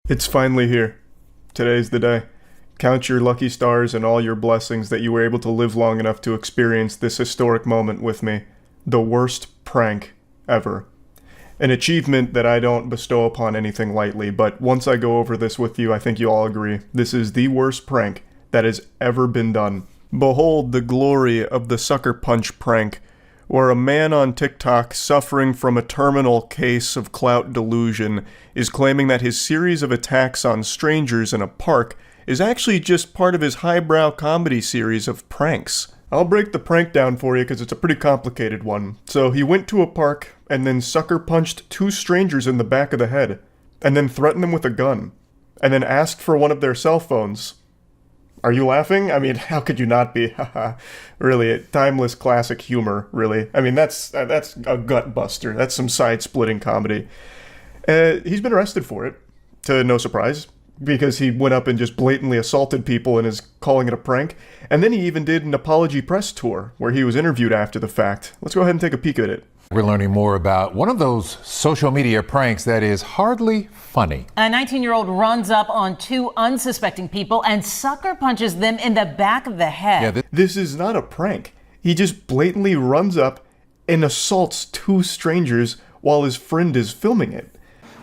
It's finally here. Today's the day. Count your lucky stars and all your blessings that you were able to live long enough to experience this historic moment with me. The worst prank ever. An achievement that I don't bestow upon anything lightly, but once I go over this with you, I think you all agree. This is the worst prank that has ever been done. Behold the glory of the sucker punch prank, where a man on TikTok suffering from a terminal case of clout delusion is claiming that his series of attacks on strangers in a park is actually just part of his highbrow comedy series of pranks. I'll break the prank down for you because it's a pretty complicated one. So he went to a park and then sucker punched two strangers in the back of the head, and then threatened them with a gun, and then asked for one of their cell phones. Are you laughing? I mean, how could you not be? Haha. Really, timeless classic humor, really. I mean, that's a gut buster. That's some side-splitting comedy. He's been arrested for it, to no surprise, because he went up and just blatantly assaulted people and is calling it a prank. And then he even did an apology press tour, where he was interviewed after the fact. Let's go ahead and take a peek at it. We're learning more about one of those social media pranks that is hardly funny. A 19-year-old runs up on two unsuspecting people and sucker punches them in the back of the head. Yeah, This is not a prank. He just blatantly runs up and assaults two strangers while his friend is filming it.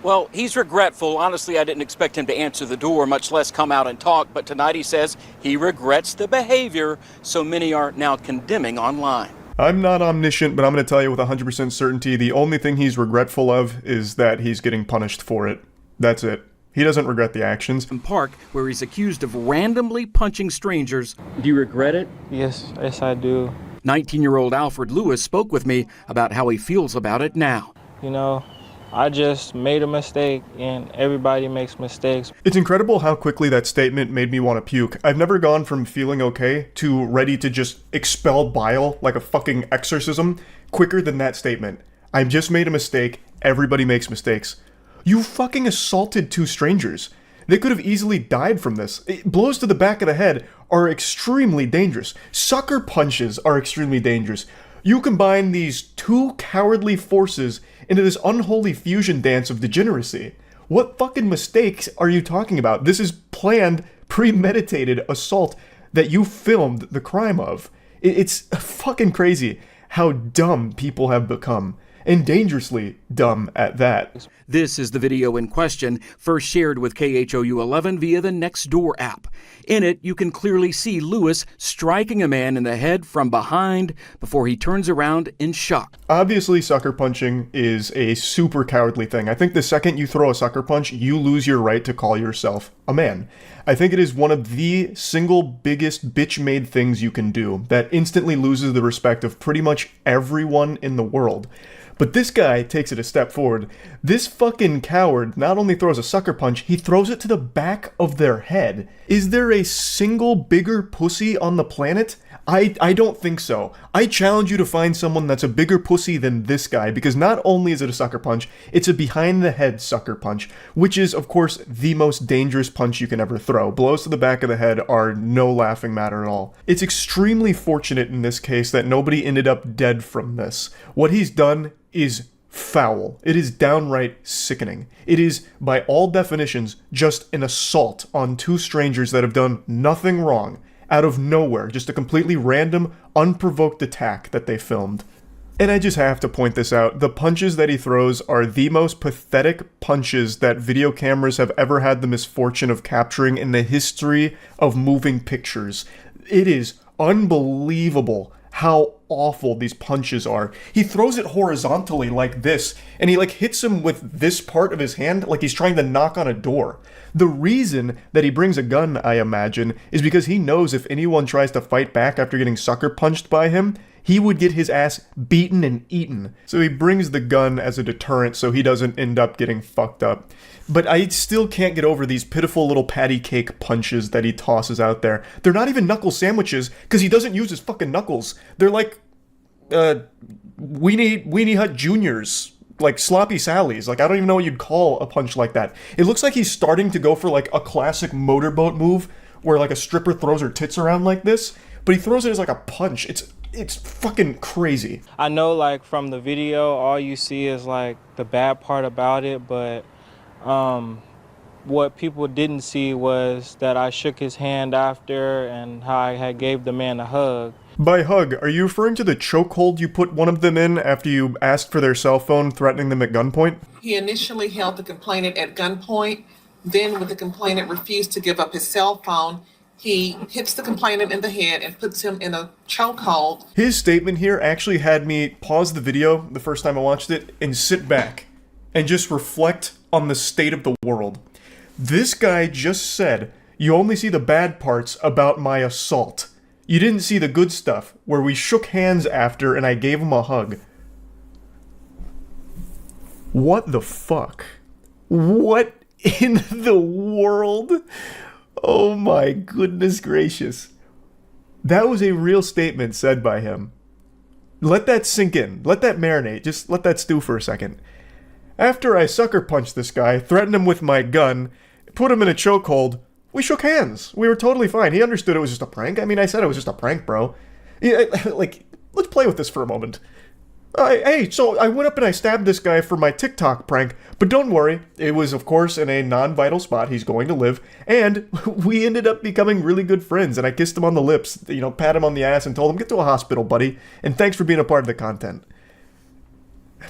Well, he's regretful. Honestly, I didn't expect him to answer the door, much less come out and talk. But tonight he says he regrets the behavior so many are now condemning online. I'm not omniscient, but I'm going to tell you with 100% certainty, the only thing he's regretful of is that he's getting punished for it. That's it. He doesn't regret the actions. Park, where he's accused of randomly punching strangers. Do you regret it? Yes, I do. 19-year-old Alfred Lewis spoke with me about how he feels about it now. You know, I just made a mistake, and everybody makes mistakes. It's incredible how quickly that statement made me want to puke. I've never gone from feeling okay to ready to just expel bile like a fucking exorcism quicker than that statement. I've just made a mistake. Everybody makes mistakes. You fucking assaulted two strangers. They could have easily died from this. Blows to the back of the head are extremely dangerous. Sucker punches are extremely dangerous. You combine these two cowardly forces into this unholy fusion dance of degeneracy. What fucking mistakes are you talking about? This is planned, premeditated assault that you filmed the crime of. It's fucking crazy how dumb people have become. And dangerously dumb at that. This is the video in question, first shared with KHOU 11 via the Nextdoor app. In it, you can clearly see Lewis striking a man in the head from behind before he turns around in shock. Obviously, sucker punching is a super cowardly thing. I think the second you throw a sucker punch, you lose your right to call yourself a man. I think it is one of the single biggest bitch-made things you can do that instantly loses the respect of pretty much everyone in the world. But this guy takes it a step forward. This fucking coward not only throws a sucker punch, he throws it to the back of their head. Is there a single bigger pussy on the planet? I don't think so. I challenge you to find someone that's a bigger pussy than this guy, because not only is it a sucker punch, it's a behind-the-head sucker punch, which is, of course, the most dangerous punch you can ever throw. Blows to the back of the head are no laughing matter at all. It's extremely fortunate in this case that nobody ended up dead from this. What he's done is foul. It is downright sickening. It is, by all definitions, just an assault on two strangers that have done nothing wrong, out of nowhere, just a completely random, unprovoked attack that they filmed. And I just have to point this out, the punches that he throws are the most pathetic punches that video cameras have ever had the misfortune of capturing in the history of moving pictures. It is unbelievable how awful these punches are. He throws it horizontally like this, and he hits him with this part of his hand like he's trying to knock on a door. The reason that he brings a gun, I imagine, is because he knows if anyone tries to fight back after getting sucker punched by him, he would get his ass beaten and eaten. So he brings the gun as a deterrent so he doesn't end up getting fucked up. But I still can't get over these pitiful little patty cake punches that he tosses out there. They're not even knuckle sandwiches, because he doesn't use his fucking knuckles. They're like, Weenie Hut Juniors. Like Sloppy Sally's. I don't even know what you'd call a punch like that. It looks like he's starting to go for a classic motorboat move, where a stripper throws her tits around like this, but he throws it as a punch. It's fucking crazy. I know, from the video, all you see is, the bad part about it, but what people didn't see was that I shook his hand after and how I had gave the man a hug. By hug, are you referring to the chokehold you put one of them in after you asked for their cell phone, threatening them at gunpoint? He initially held the complainant at gunpoint. Then, when the complainant refused to give up his cell phone, he hits the complainant in the head and puts him in a chokehold. His statement here actually had me pause the video the first time I watched it and sit back and just reflect on the state of the world. This guy just said, you only see the bad parts about my assault. You didn't see the good stuff, where we shook hands after and I gave him a hug. What the fuck? What in the world? Oh my goodness gracious. That was a real statement said by him. Let that sink in. Let that marinate. Just let that stew for a second. After I sucker punched this guy, threatened him with my gun, put him in a chokehold, we shook hands. We were totally fine. He understood it was just a prank. I mean, I said it was just a prank, bro. Yeah, like, let's play with this for a moment. Hey, so I went up and I stabbed this guy for my TikTok prank, but don't worry, it was of course in a non-vital spot, he's going to live, and we ended up becoming really good friends, and I kissed him on the lips, pat him on the ass and told him, get to a hospital, buddy, and thanks for being a part of the content.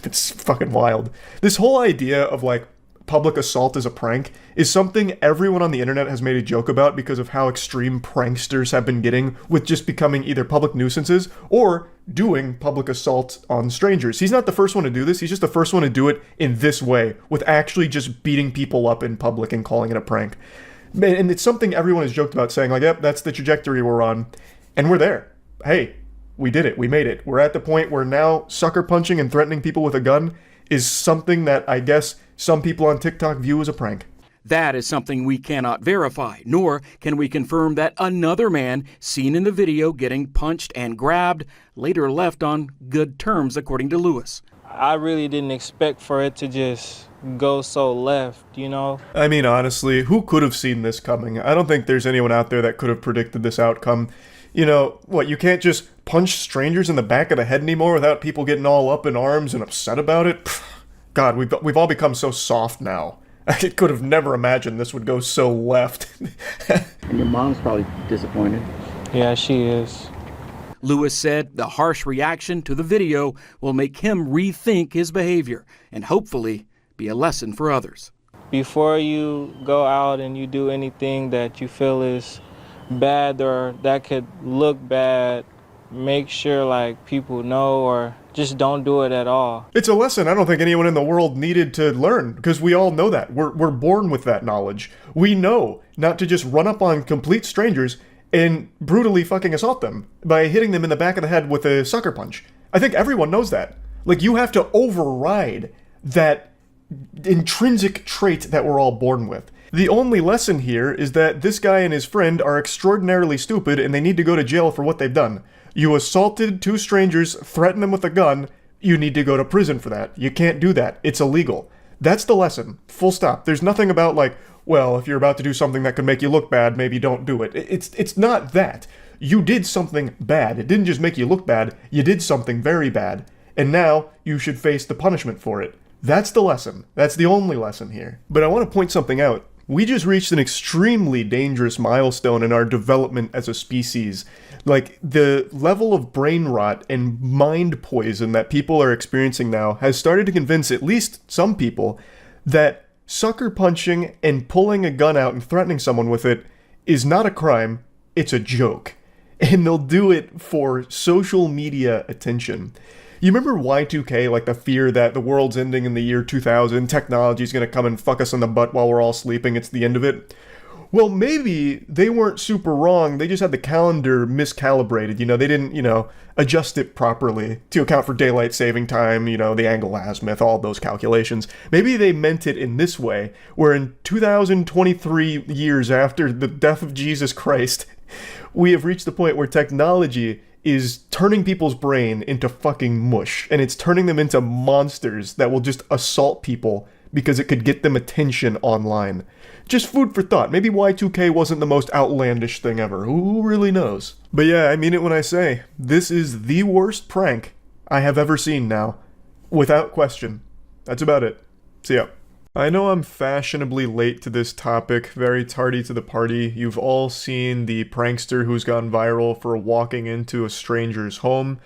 It's fucking wild. This whole idea of, like, public assault as a prank is something everyone on the internet has made a joke about because of how extreme pranksters have been getting with just becoming either public nuisances or doing public assault on strangers. He's not the first one to do this, he's just the first one to do it in this way, with actually just beating people up in public and calling it a prank. And it's something everyone has joked about, saying like, yep, that's the trajectory we're on, and we're there. Hey, we did it, we made it. We're at the point where now sucker punching and threatening people with a gun is something that I guess some people on TikTok view as a prank. That is something we cannot verify, nor can we confirm that another man seen in the video getting punched and grabbed later left on good terms, according to Lewis. I really didn't expect for it to just go so left, I mean, honestly, who could have seen this coming? I don't think there's anyone out there that could have predicted this outcome. You can't just punch strangers in the back of the head anymore without people getting all up in arms and upset about it? God, we've all become so soft now. I could have never imagined this would go so left. And your mom's probably disappointed. Yeah, she is. Lewis said the harsh reaction to the video will make him rethink his behavior and hopefully be a lesson for others. Before you go out and you do anything that you feel is bad or that could look bad, make sure people know, or just don't do it at all. It's a lesson I don't think anyone in the world needed to learn, because we all know that. We're born with that knowledge. We know not to just run up on complete strangers and brutally fucking assault them by hitting them in the back of the head with a sucker punch. I think everyone knows that. You have to override that intrinsic trait that we're all born with. The only lesson here is that this guy and his friend are extraordinarily stupid and they need to go to jail for what they've done. You assaulted two strangers, threatened them with a gun, you need to go to prison for that. You can't do that. It's illegal. That's the lesson. Full stop. There's nothing about if you're about to do something that could make you look bad, maybe don't do it. It's not that. You did something bad. It didn't just make you look bad, you did something very bad. And now you should face the punishment for it. That's the lesson. That's the only lesson here. But I want to point something out. We just reached an extremely dangerous milestone in our development as a species. The level of brain rot and mind poison that people are experiencing now has started to convince at least some people that sucker punching and pulling a gun out and threatening someone with it is not a crime, it's a joke. And they'll do it for social media attention. You remember Y2K, the fear that the world's ending in the year 2000, technology's gonna come and fuck us in the butt while we're all sleeping, it's the end of it? Well, maybe they weren't super wrong, they just had the calendar miscalibrated, they didn't, adjust it properly to account for daylight saving time, the angle azimuth, all those calculations. Maybe they meant it in this way, where in 2023 years after the death of Jesus Christ, we have reached the point where technology is turning people's brain into fucking mush, and it's turning them into monsters that will just assault people because it could get them attention online. Just food for thought. Maybe Y2K wasn't the most outlandish thing ever. Who really knows? But yeah, I mean it when I say, this is the worst prank I have ever seen now. Without question. That's about it. See ya. I know I'm fashionably late to this topic, very tardy to the party. You've all seen the prankster who's gone viral for walking into a stranger's home,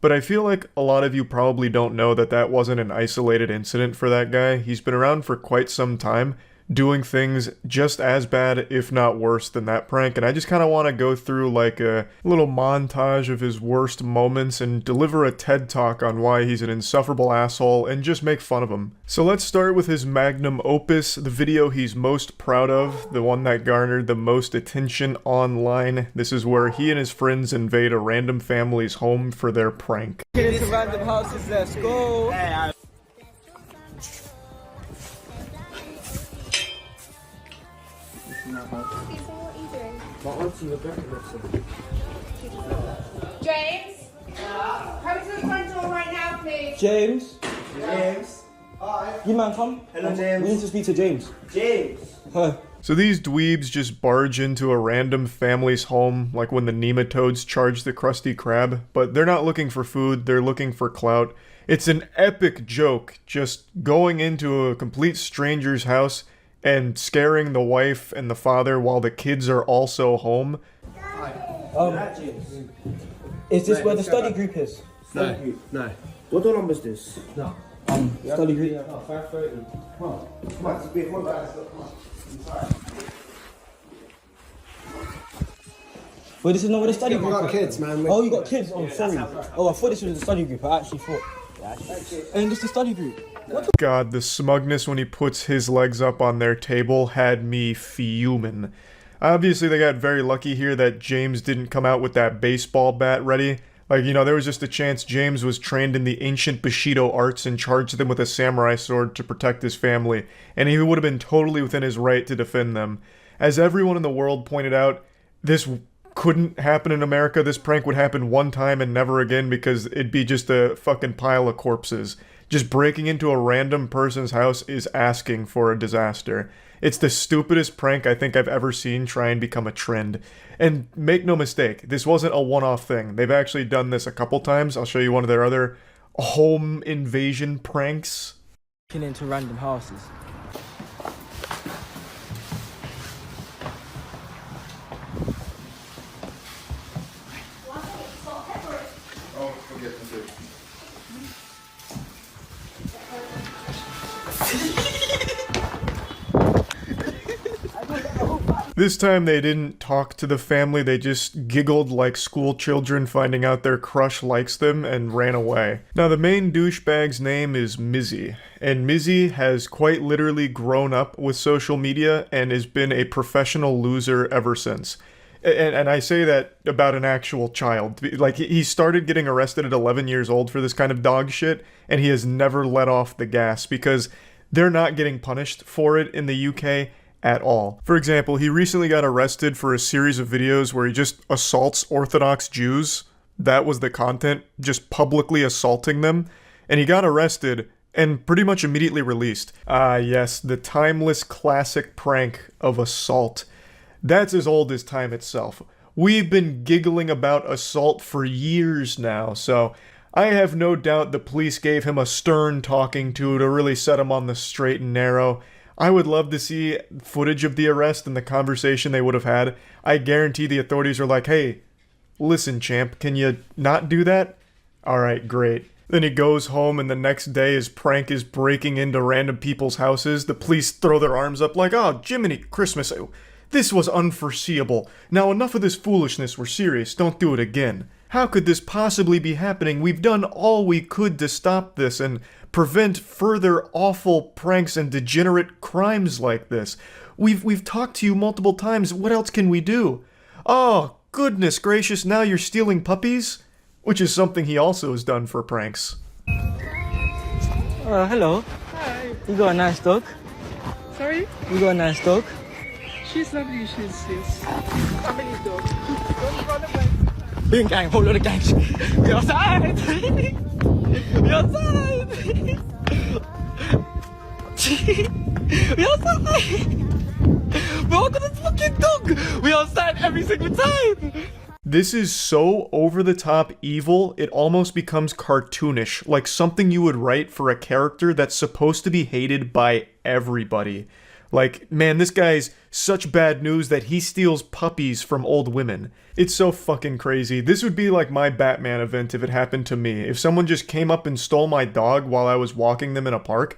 but I feel like a lot of you probably don't know that that wasn't an isolated incident for that guy. He's been around for quite some time, doing things just as bad, if not worse, than that prank, and I just kind of want to go through like a little montage of his worst moments and deliver a TED Talk on why he's an insufferable asshole and just make fun of him. So let's start with his magnum opus, the video he's most proud of, the one that garnered the most attention online. This is where he and his friends invade a random family's home for their prank. Get into random houses, let's go! James? Come to the front door right now, please. James? James. Hi. You man, come. Hello, James. We need to speak to James. James. Huh. So these dweebs just barge into a random family's home, like when the nematodes charge the Krusty Krab, but they're not looking for food, they're looking for clout. It's an epic joke, just going into a complete stranger's house and scaring the wife and the father while the kids are also home. James. Is this where the study group is? No. No. What door number is this? No. Study group. 5:30. Come on. Come on. Come on, guys. Come on. Wait, this is not where the study group is? I got kids, man. Oh, you got kids? Oh, sorry. Oh, I thought this was the study group. I actually thought. And this is the study group. God, the smugness when he puts his legs up on their table had me fuming. Obviously, they got very lucky here that James didn't come out with that baseball bat ready. Like, you know, there was just a chance James was trained in the ancient Bushido arts and charged them with a samurai sword to protect his family, and he would have been totally within his right to defend them. As everyone in the world pointed out, this couldn't happen in America. This prank would happen one time and never again because it'd be just a fucking pile of corpses. Just breaking into a random person's house is asking for a disaster. It's the stupidest prank I think I've ever seen try and become a trend. And make no mistake, this wasn't a one-off thing. They've actually done this a couple times. I'll show you one of their other home invasion pranks. Into random houses. Oh, forget this. This time they didn't talk to the family, they just giggled like school children finding out their crush likes them and ran away. Now the main douchebag's name is Mizzy, and Mizzy has quite literally grown up with social media and has been a professional loser ever since. And I say that about an actual child. Like, he started getting arrested at 11 years old for this kind of dog shit, and he has never let off the gas because they're not getting punished for it in the UK at all. For example, he recently got arrested for a series of videos where he just assaults Orthodox Jews. That was the content, just publicly assaulting them. And he got arrested and pretty much immediately released. Ah, yes, the timeless classic prank of assault. That's as old as time itself. We've been giggling about assault for years now, so I have no doubt the police gave him a stern talking to really set him on the straight and narrow. I would love to see footage of the arrest and the conversation they would have had. I guarantee the authorities are like, hey, listen, champ, can you not do that? Alright, great. Then he goes home and the next day his prank is breaking into random people's houses. The police throw their arms up like, oh, Jiminy Christmas, this was unforeseeable. Now enough of this foolishness, we're serious, don't do it again. How could this possibly be happening? We've done all we could to stop this and prevent further awful pranks and degenerate crimes like this. We've talked to you multiple times. What else can we do? Oh, goodness gracious, now you're stealing puppies? Which is something he also has done for pranks. Hello. Hi. You got a nice dog? Sorry? You got a nice dog? She's lovely, she's family dog. Don't run away. Big gang, whole lot of gangs. We outside! We outside! We outside! We're all gonna fucking dog! We outside every single time! This is so over-the-top evil, it almost becomes cartoonish, like something you would write for a character that's supposed to be hated by everybody. Like, man, this guy's such bad news that he steals puppies from old women. It's so fucking crazy. This would be like my Batman event if it happened to me. If someone just came up and stole my dog while I was walking them in a park,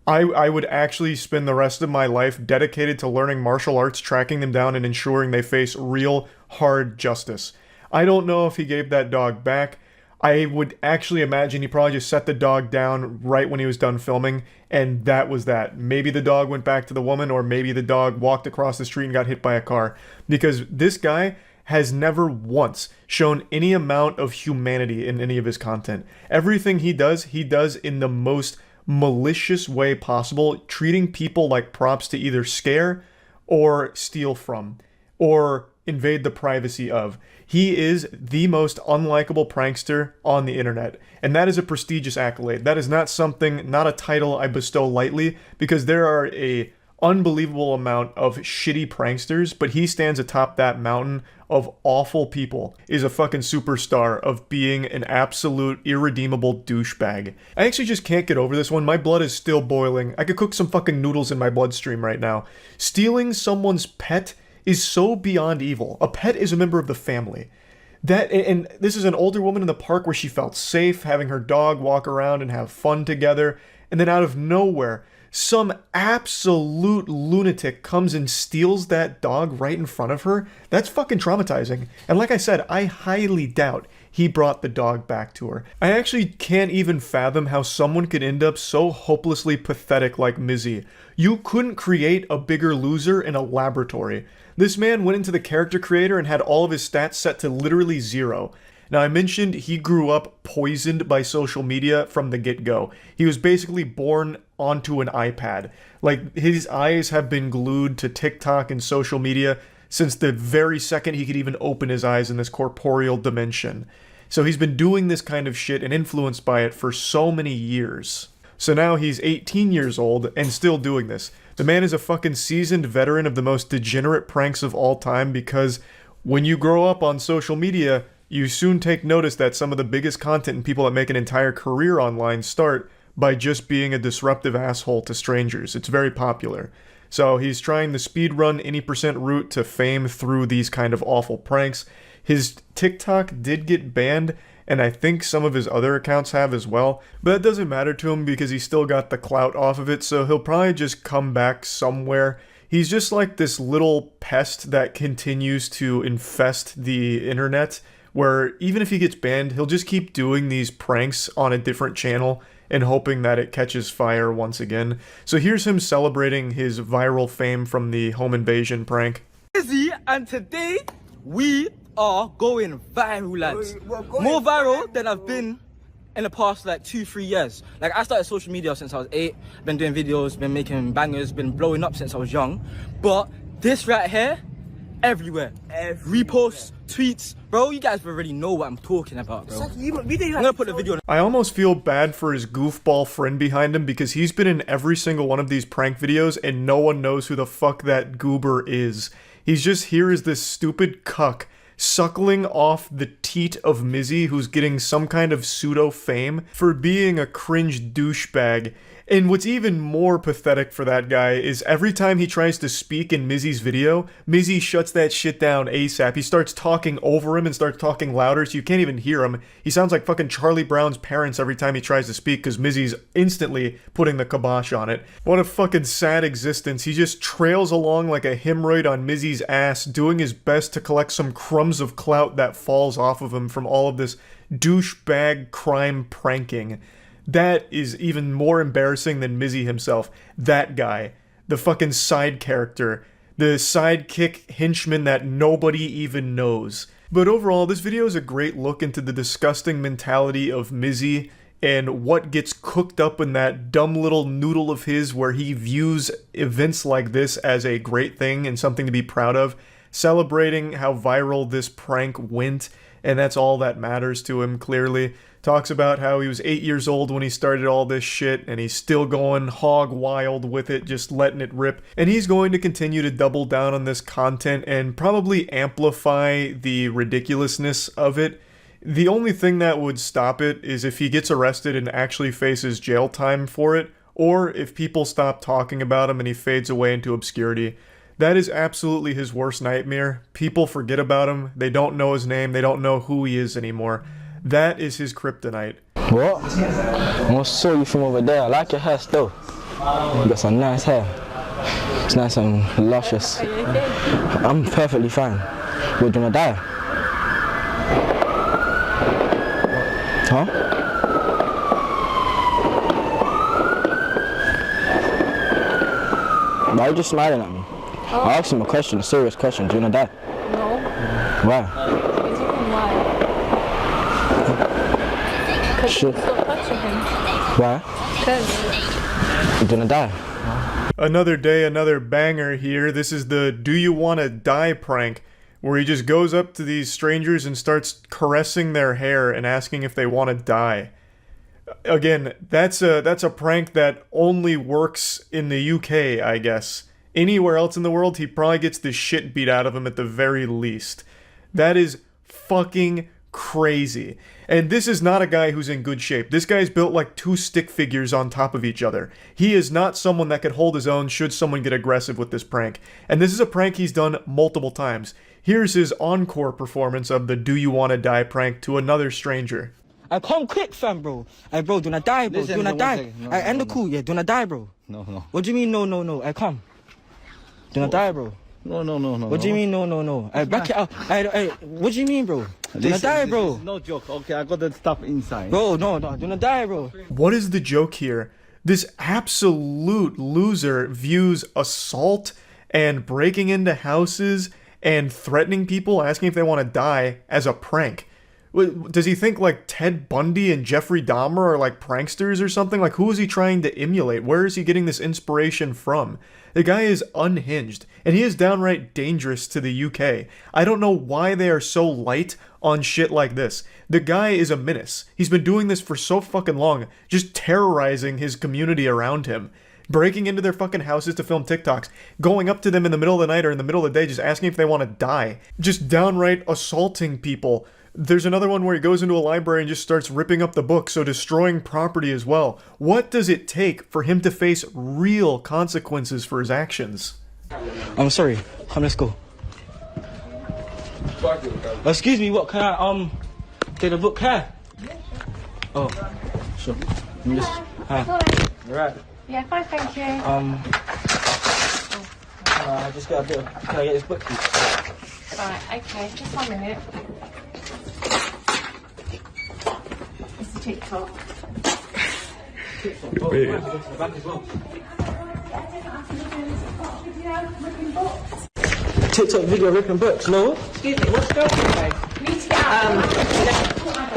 I would actually spend the rest of my life dedicated to learning martial arts, tracking them down, and ensuring they face real, hard justice. I don't know if he gave that dog back. I would actually imagine he probably just set the dog down right when he was done filming, and that was that. Maybe the dog went back to the woman, or maybe the dog walked across the street and got hit by a car. Because this guy has never once shown any amount of humanity in any of his content. Everything he does in the most malicious way possible, treating people like props to either scare or steal from, or invade the privacy of. He is the most unlikable prankster on the internet, and that is a prestigious accolade. That is not a title I bestow lightly, because there are a unbelievable amount of shitty pranksters, but he stands atop that mountain of awful people, is a fucking superstar of being an absolute irredeemable douchebag. I actually just can't get over this one. My blood is still boiling. I could cook some fucking noodles in my bloodstream right now. Stealing someone's pet is so beyond evil. A pet is a member of the family. And this is an older woman in the park where she felt safe having her dog walk around and have fun together, and then out of nowhere, some absolute lunatic comes and steals that dog right in front of her. That's fucking traumatizing. And like I said, I highly doubt he brought the dog back to her. I actually can't even fathom how someone could end up so hopelessly pathetic like Mizzy. You couldn't create a bigger loser in a laboratory. This man went into the character creator and had all of his stats set to literally 0. Now, I mentioned he grew up poisoned by social media from the get-go. He was basically born onto an iPad. Like, his eyes have been glued to TikTok and social media since the very second he could even open his eyes in this corporeal dimension. So he's been doing this kind of shit and influenced by it for so many years. So now he's 18 years old and still doing this. The man is a fucking seasoned veteran of the most degenerate pranks of all time, because when you grow up on social media, you soon take notice that some of the biggest content and people that make an entire career online start by just being a disruptive asshole to strangers. It's very popular. So he's trying the speedrun any % route to fame through these kind of awful pranks. His TikTok did get banned, and I think some of his other accounts have as well, but that doesn't matter to him because he's still got the clout off of it, so he'll probably just come back somewhere. He's just like this little pest that continues to infest the internet, where even if he gets banned, he'll just keep doing these pranks on a different channel and hoping that it catches fire once again. So here's him celebrating his viral fame from the home invasion prank. And today we are going viral, lads. More viral than I've been in the past like 2-3 years. Like, I started social media since I was 8, been doing videos, been making bangers, been blowing up since I was young. But this right here, everywhere. Reposts, tweets. Bro, you guys already know what I'm talking about, bro. I'm gonna put the video on. I almost feel bad for his goofball friend behind him, because he's been in every single one of these prank videos and no one knows who the fuck that goober is. He's just here as this stupid cuck suckling off the teat of Mizzy, who's getting some kind of pseudo fame for being a cringe douchebag. And what's even more pathetic for that guy is every time he tries to speak in Mizzy's video, Mizzy shuts that shit down ASAP. He starts talking over him and starts talking louder so you can't even hear him. He sounds like fucking Charlie Brown's parents every time he tries to speak because Mizzy's instantly putting the kibosh on it. What a fucking sad existence. He just trails along like a hemorrhoid on Mizzy's ass, doing his best to collect some crumbs of clout that falls off of him from all of this douchebag crime pranking. That is even more embarrassing than Mizzy himself. That guy. The fucking side character. The sidekick henchman that nobody even knows. But overall, this video is a great look into the disgusting mentality of Mizzy and what gets cooked up in that dumb little noodle of his where he views events like this as a great thing and something to be proud of, celebrating how viral this prank went, and that's all that matters to him, clearly. Talks about how he was 8 years old when he started all this shit, and he's still going hog wild with it, just letting it rip. And he's going to continue to double down on this content and probably amplify the ridiculousness of it. The only thing that would stop it is if he gets arrested and actually faces jail time for it, or if people stop talking about him and he fades away into obscurity. That is absolutely his worst nightmare. People forget about him, they don't know his name, they don't know who he is anymore. That is his kryptonite. What? I saw you from over there. I like your hair still. You got some nice hair. It's nice and luscious. Are you okay? I'm perfectly fine. We're gonna die. Huh? Why are you just smiling at me? Oh. I asked him a question, a serious question. Do you wanna die? No. Why? What do you mean why? Because you stop touching him. Why? Because. You're gonna die. Another day, another banger here. This is the Do You Wanna Die prank, where he just goes up to these strangers and starts caressing their hair and asking if they want to die. Again, that's a prank that only works in the UK, I guess. Anywhere else in the world, he probably gets the shit beat out of him at the very least. That is fucking crazy. And this is not a guy who's in good shape. This guy's built like two stick figures on top of each other. He is not someone that could hold his own should someone get aggressive with this prank. And this is a prank he's done multiple times. Here's his encore performance of the Do You Wanna Die prank to another stranger. I come quick, fam, bro. Hey, bro, do not die, bro. Listen, Do not die. no, End the call, yeah. Do not die, bro. No. What do you mean, no? I come. Do not die, bro. No. What do you mean, no? I back it up. What do you mean, bro? Do not die, bro. No joke. Okay, I got the stuff inside. Bro, no. Do not die, bro. What is the joke here? This absolute loser views assault and breaking into houses and threatening people, asking if they want to die, as a prank. Does he think like Ted Bundy and Jeffrey Dahmer are like pranksters or something? Like, who is he trying to emulate? Where is he getting this inspiration from? The guy is unhinged, and he is downright dangerous to the UK. I don't know why they are so light on shit like this. The guy is a menace. He's been doing this for so fucking long, just terrorizing his community around him. Breaking into their fucking houses to film TikToks, going up to them in the middle of the night or in the middle of the day, just asking if they want to die. Just downright assaulting people. There's another one where he goes into a library and just starts ripping up the books, so destroying property as well. What does it take for him to face real consequences for his actions? I'm sorry. Come, let's go. Excuse me, what can I take the book here? Oh, sure. Let me just. Hi. Right. Yeah, fine, thank you. I just got a bit of. Can I get this book, please? Right, okay, just 1 minute. It's a TikTok. TikTok video ripping books, no? Excuse me, what's going on? You need to get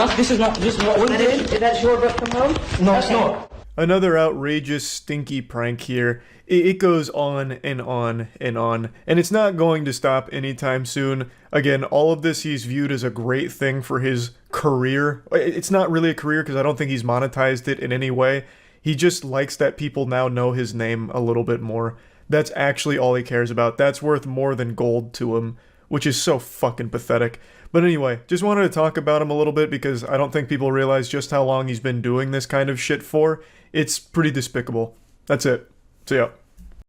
out. This is not. What is it? That's your book from home? No, it's not. Another outrageous, stinky prank here. It goes on and on and on, and it's not going to stop anytime soon. Again, all of this he's viewed as a great thing for his career. It's not really a career because I don't think he's monetized it in any way. He just likes that people now know his name a little bit more. That's actually all he cares about. That's worth more than gold to him, which is so fucking pathetic. But anyway, just wanted to talk about him a little bit because I don't think people realize just how long he's been doing this kind of shit for. It's pretty despicable. That's it. See ya.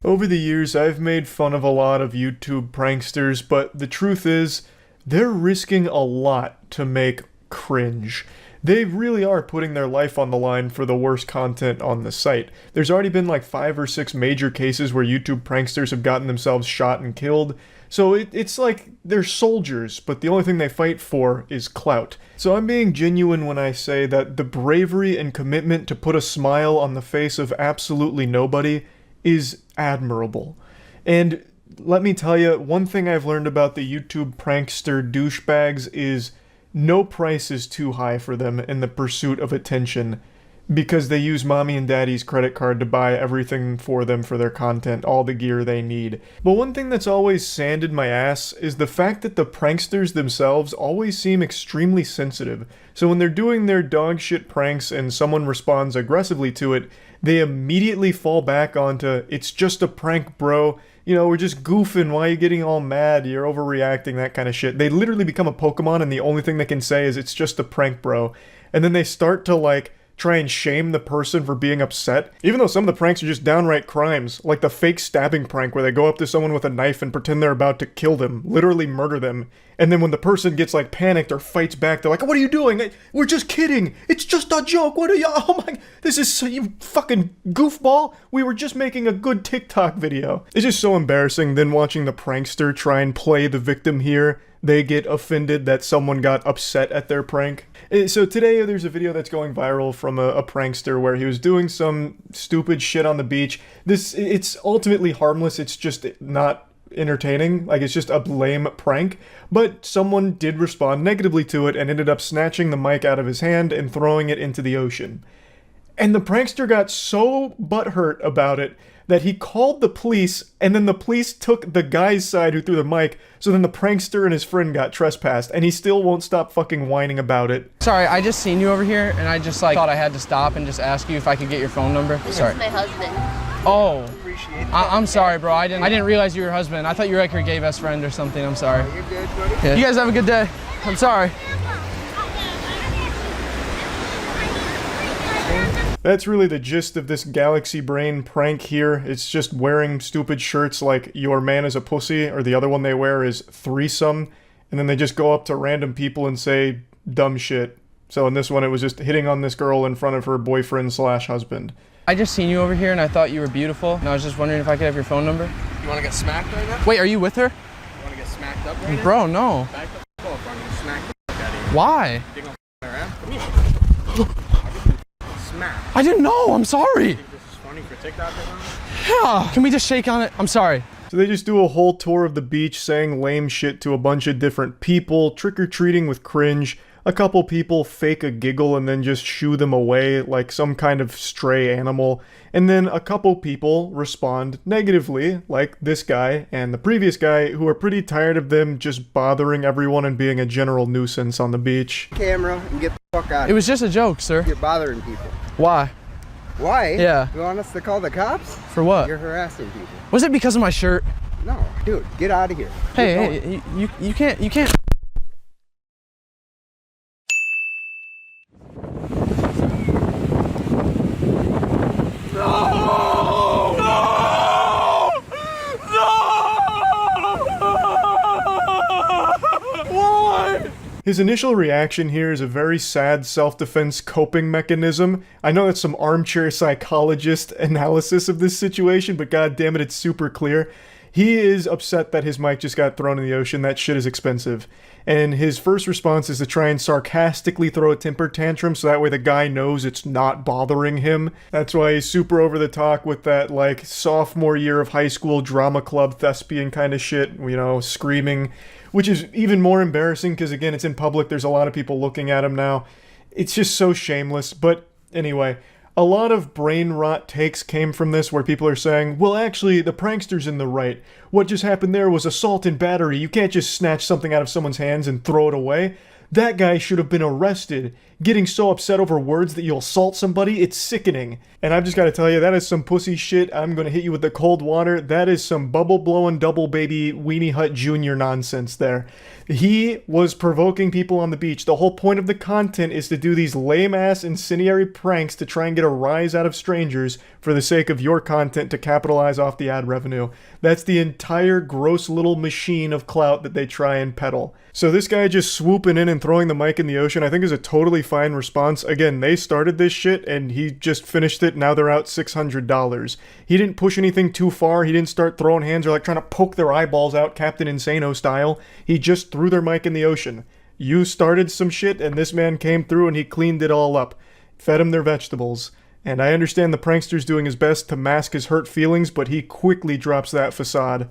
Over the years, I've made fun of a lot of YouTube pranksters, but the truth is, they're risking a lot to make cringe. They really are putting their life on the line for the worst content on the site. There's already been like 5 or 6 major cases where YouTube pranksters have gotten themselves shot and killed. So it's like they're soldiers, but the only thing they fight for is clout. So I'm being genuine when I say that the bravery and commitment to put a smile on the face of absolutely nobody is admirable. And let me tell you, one thing I've learned about the YouTube prankster douchebags is no price is too high for them in the pursuit of attention. because they use mommy and daddy's credit card to buy everything for them for their content, all the gear they need. But one thing that's always sanded my ass is the fact that the pranksters themselves always seem extremely sensitive. So when they're doing their dog shit pranks and someone responds aggressively to it, they immediately fall back onto, it's just a prank, bro. You know, we're just goofing. Why are you getting all mad? You're overreacting, that kind of shit. They literally become a Pokemon and the only thing they can say is, it's just a prank, bro. And then they start to, like, try and shame the person for being upset, even though some of the pranks are just downright crimes, like the fake stabbing prank where they go up to someone with a knife and pretend they're about to kill them, literally murder them, and then when the person gets like panicked or fights back, they're like, what are you doing? We're just kidding, it's just a joke, what are you, oh my, this is so, you fucking goofball, we were just making a good TikTok video. It's just so embarrassing. Then watching the prankster try and play the victim here, they get offended that someone got upset at their prank. So today there's a video that's going viral from a prankster where he was doing some stupid shit on the beach. It's ultimately harmless, it's just not entertaining, like it's just a lame prank, but someone did respond negatively to it and ended up snatching the mic out of his hand and throwing it into the ocean. And the prankster got so butthurt about it that he called the police, and then the police took the guy's side who threw the mic, so then the prankster and his friend got trespassed, and he still won't stop fucking whining about it. Sorry, I just seen you over here, and I just like thought I had to stop and just ask you if I could get your phone number. Sorry. This is my husband. Oh, I'm sorry, bro. I didn't realize you were your husband. I thought you were like your gay best friend or something. I'm sorry. You're good, buddy. Yeah. You guys have a good day. I'm sorry. That's really the gist of this Galaxy Brain prank here. It's just wearing stupid shirts like your man is a pussy, or the other one they wear is threesome, and then they just go up to random people and say dumb shit. So in this one it was just hitting on this girl in front of her boyfriend slash husband. I just seen you over here and I thought you were beautiful, and I was just wondering if I could have your phone number. You want to get smacked right now? Wait, are you with her? You want to get smacked up right now? Bro, no. Back the f*** up, I'm going to smack the f*** out of you. Why? You gonna f*** around? Come here. Smack. I didn't know, I'm sorry. You think this is funny for TikTok or something? Yeah. Can we just shake on it? I'm sorry. So they just do a whole tour of the beach saying lame shit to a bunch of different people, trick-or-treating with cringe. A couple people fake a giggle and then just shoo them away like some kind of stray animal. And then a couple people respond negatively, like this guy and the previous guy, who are pretty tired of them just bothering everyone and being a general nuisance on the beach. Camera and get the fuck out. It was just a joke, sir. You're bothering people. Why? Why? Yeah. You want us to call the cops? For what? You're harassing people. Was it because of my shirt? No, dude, get out of here. Hey, you can't. His initial reaction here is a very sad self-defense coping mechanism. I know that's some armchair psychologist analysis of this situation, but god damn it, it's super clear. He is upset that his mic just got thrown in the ocean. That shit is expensive. And his first response is to try and sarcastically throw a temper tantrum so that way the guy knows it's not bothering him. That's why he's super over the top with that, like, sophomore year of high school drama club thespian kind of shit, you know, screaming, which is even more embarrassing because, again, it's in public. There's a lot of people looking at him now. It's just so shameless. But anyway, a lot of brain rot takes came from this where people are saying, well, actually, the prankster's in the right. What just happened there was assault and battery. You can't just snatch something out of someone's hands and throw it away. That guy should have been arrested. Getting so upset over words that you'll assault somebody, it's sickening. And I've just got to tell you, that is some pussy shit. I'm going to hit you with the cold water. That is some bubble-blowing double baby Weenie Hut Jr. nonsense there. He was provoking people on the beach. The whole point of the content is to do these lame-ass incendiary pranks to try and get a rise out of strangers for the sake of your content to capitalize off the ad revenue. That's the entire gross little machine of clout that they try and peddle. So this guy just swooping in and throwing the mic in the ocean I think is a totally fine response. Again, they started this shit and he just finished it. Now they're out $600. He didn't push anything too far. He didn't start throwing hands or like trying to poke their eyeballs out Captain Insano style. He just threw their mic in the ocean. You started some shit and this man came through and he cleaned it all up. Fed them their vegetables. And I understand the prankster's doing his best to mask his hurt feelings, but he quickly drops that facade.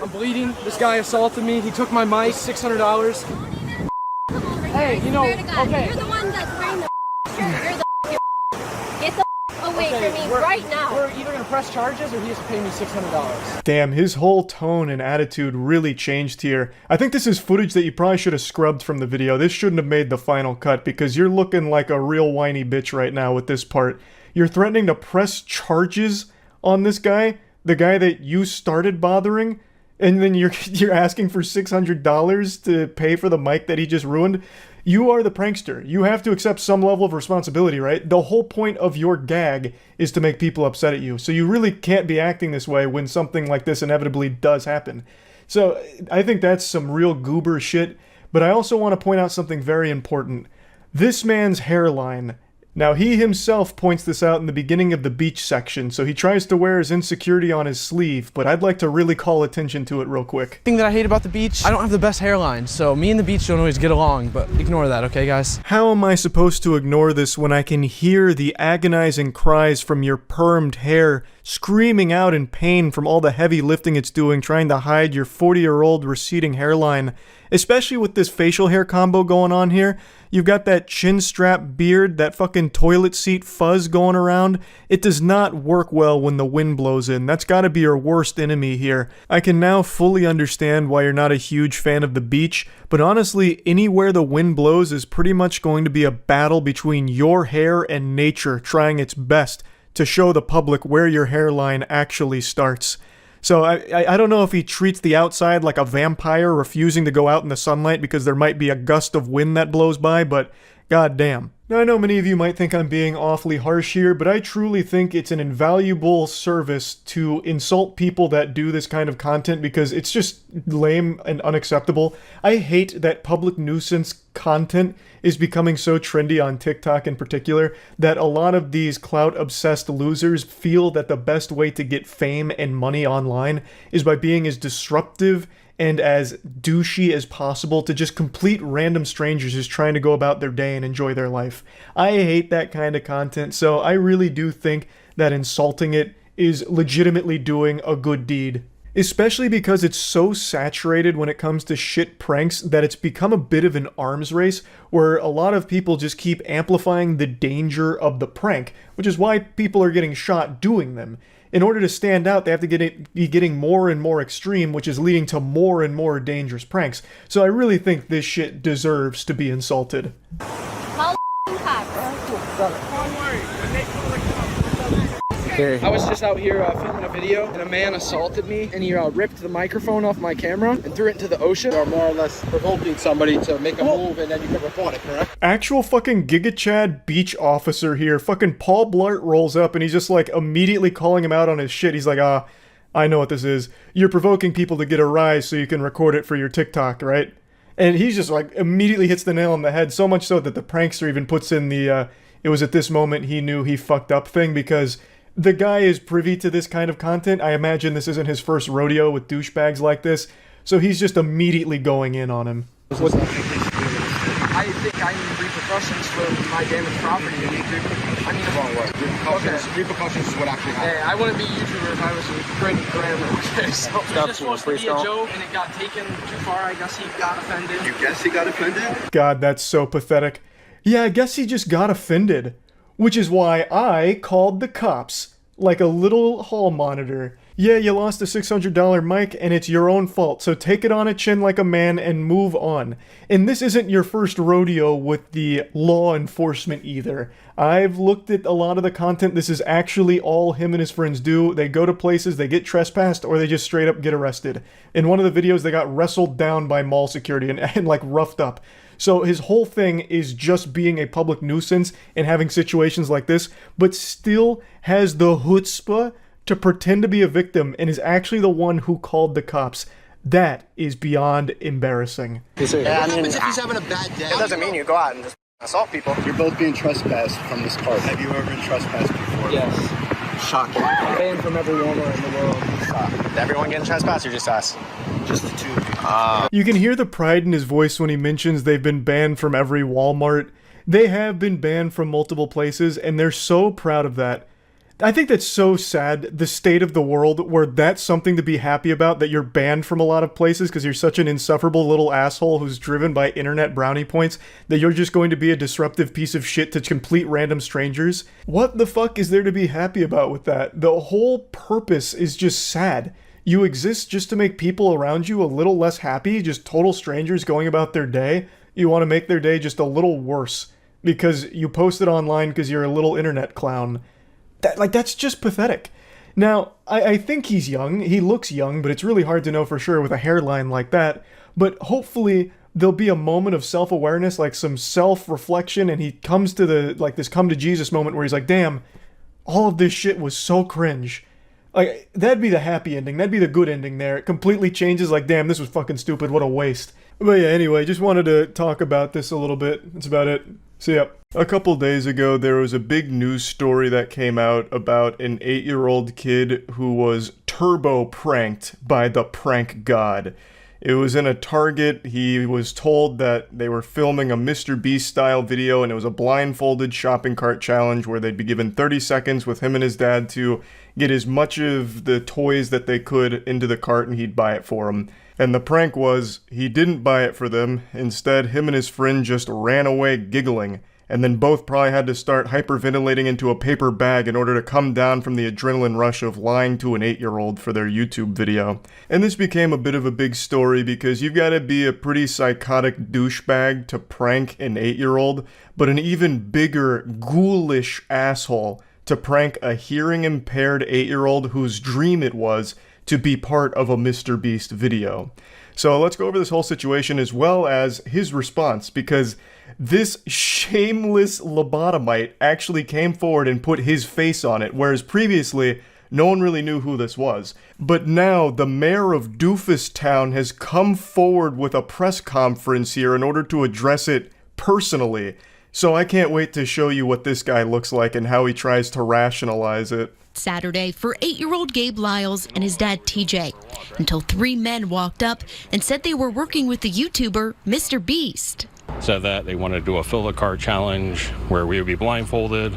I'm bleeding. This guy assaulted me. He took my mic, $600. Hey, you know, okay. You're the one that's wearing the after me right now. We're either gonna press charges or he has to pay me $600. Damn, his whole tone and attitude really changed here. I think this is footage that you probably should have scrubbed from the video. This shouldn't have made the final cut because you're looking like a real whiny bitch right now with this part. You're threatening to press charges on this guy, the guy that you started bothering, and then you're asking for $600 to pay for the mic that he just ruined. You are the prankster. You have to accept some level of responsibility, right? The whole point of your gag is to make people upset at you. So you really can't be acting this way when something like this inevitably does happen. So I think that's some real goober shit. But I also want to point out something very important. This man's hairline. Now, he himself points this out in the beginning of the beach section, so he tries to wear his insecurity on his sleeve, but I'd like to really call attention to it real quick. Thing that I hate about the beach, I don't have the best hairline, so me and the beach don't always get along, but ignore that, okay, guys? How am I supposed to ignore this when I can hear the agonizing cries from your permed hair screaming out in pain from all the heavy lifting it's doing trying to hide your 40-year-old receding hairline? Especially with this facial hair combo going on here. You've got that chin strap beard, that fucking toilet seat fuzz going around. It does not work well when the wind blows in. That's gotta be your worst enemy here. I can now fully understand why you're not a huge fan of the beach, but honestly, anywhere the wind blows is pretty much going to be a battle between your hair and nature trying its best to show the public where your hairline actually starts. So I don't know if he treats the outside like a vampire refusing to go out in the sunlight because there might be a gust of wind that blows by, but goddamn. Now, I know many of you might think I'm being awfully harsh here, but I truly think it's an invaluable service to insult people that do this kind of content because it's just lame and unacceptable. I hate that public nuisance content is becoming so trendy on TikTok in particular that a lot of these clout-obsessed losers feel that the best way to get fame and money online is by being as disruptive and as douchey as possible to just complete random strangers just trying to go about their day and enjoy their life. I hate that kind of content, so I really do think that insulting it is legitimately doing a good deed. Especially because it's so saturated when it comes to shit pranks that it's become a bit of an arms race where a lot of people just keep amplifying the danger of the prank, which is why people are getting shot doing them. In order to stand out, they have to be getting more and more extreme, which is leading to more and more dangerous pranks. So I really think this shit deserves to be insulted. I was just out here filming a video, and a man assaulted me, and he ripped the microphone off my camera and threw it into the ocean. Or more or less provoking somebody to make a move, and then you can report it, correct? Actual fucking Giga Chad beach officer here. Fucking Paul Blart rolls up, and he's just like immediately calling him out on his shit. He's like, I know what this is. You're provoking people to get a rise so you can record it for your TikTok, right? And he's just like immediately hits the nail on the head, so much so that the prankster even puts in the, it was at this moment he knew he fucked up thing because the guy is privy to this kind of content. I imagine this isn't his first rodeo with douchebags like this, so he's just immediately going in on him. I think I need repercussions for my damaged property. I mean, the wrong word. Repercussions is what actually happened. Hey, I wouldn't be a YouTuber if I was breaking grammar. Okay, so it was just supposed to be a joke, and it got taken too far. I guess he got offended. You guess he got offended? God, that's so pathetic. Yeah, I guess he just got offended. Which is why I called the cops, like a little hall monitor. Yeah, you lost a $600 mic and it's your own fault, so take it on a chin like a man and move on. And this isn't your first rodeo with the law enforcement either. I've looked at a lot of the content. This is actually all him and his friends do. They go to places, they get trespassed, or they just straight up get arrested. In one of the videos, they got wrestled down by mall security and like roughed up. So his whole thing is just being a public nuisance and having situations like this, but still has the chutzpah to pretend to be a victim and is actually the one who called the cops. That is beyond embarrassing. Yeah, I mean, if he's having a bad day, it doesn't mean you go out and just assault people. You're both being trespassed from this park. Have you ever been trespassed before? Yes. Shocking. I'm banned from every Walmart in the world. Is everyone getting trespassed or just us? Just the two of you. You can hear the pride in his voice when he mentions they've been banned from every Walmart. They have been banned from multiple places, and they're so proud of that. I think that's so sad, the state of the world, where that's something to be happy about, that you're banned from a lot of places because you're such an insufferable little asshole who's driven by internet brownie points, that you're just going to be a disruptive piece of shit to complete random strangers. What the fuck is there to be happy about with that? The whole purpose is just sad. You exist just to make people around you a little less happy, just total strangers going about their day. You want to make their day just a little worse because you post it online because you're a little internet clown. That's just pathetic. Now, I think he's young. He looks young, but it's really hard to know for sure with a hairline like that. But hopefully there'll be a moment of self-awareness, like some self-reflection, and he comes to this come to Jesus moment where he's like, damn, all of this shit was so cringe. Like, that'd be the happy ending. That'd be the good ending there. It completely changes, like, damn, this was fucking stupid. What a waste. But yeah, anyway, just wanted to talk about this a little bit. That's about it. See ya. A couple days ago, there was a big news story that came out about an 8-year-old kid who was turbo pranked by the prank god. It was in a Target. He was told that they were filming a Mr. Beast style video, and it was a blindfolded shopping cart challenge where they'd be given 30 seconds with him and his dad to get as much of the toys that they could into the cart, and he'd buy it for them. And the prank was, he didn't buy it for them. Instead, him and his friend just ran away giggling. And then both probably had to start hyperventilating into a paper bag in order to come down from the adrenaline rush of lying to an 8-year-old for their YouTube video. And this became a bit of a big story because you've got to be a pretty psychotic douchebag to prank an 8-year-old, but an even bigger, ghoulish asshole to prank a hearing-impaired 8-year-old whose dream it was to be part of a Mr. Beast video. So let's go over this whole situation as well as his response, because this shameless lobotomite actually came forward and put his face on it, whereas previously, no one really knew who this was. But now, the mayor of Doofus Town has come forward with a press conference here in order to address it personally. So I can't wait to show you what this guy looks like and how he tries to rationalize it. Saturday for 8-year-old Gabe Lyles and his dad TJ, until 3 men walked up and said they were working with the YouTuber Mr. Beast. Said that they wanted to do a fill the cart challenge where we would be blindfolded.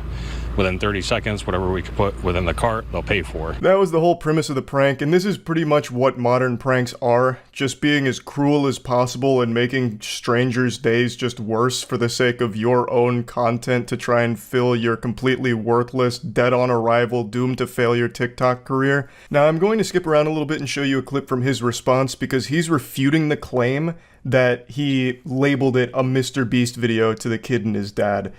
Within 30 seconds, whatever we could put within the cart, they'll pay for. That was the whole premise of the prank, and this is pretty much what modern pranks are. Just being as cruel as possible and making strangers' days just worse for the sake of your own content to try and fill your completely worthless, dead-on-arrival, doomed-to-failure TikTok career. Now, I'm going to skip around a little bit and show you a clip from his response because he's refuting the claim that he labeled it a Mr. Beast video to the kid and his dad.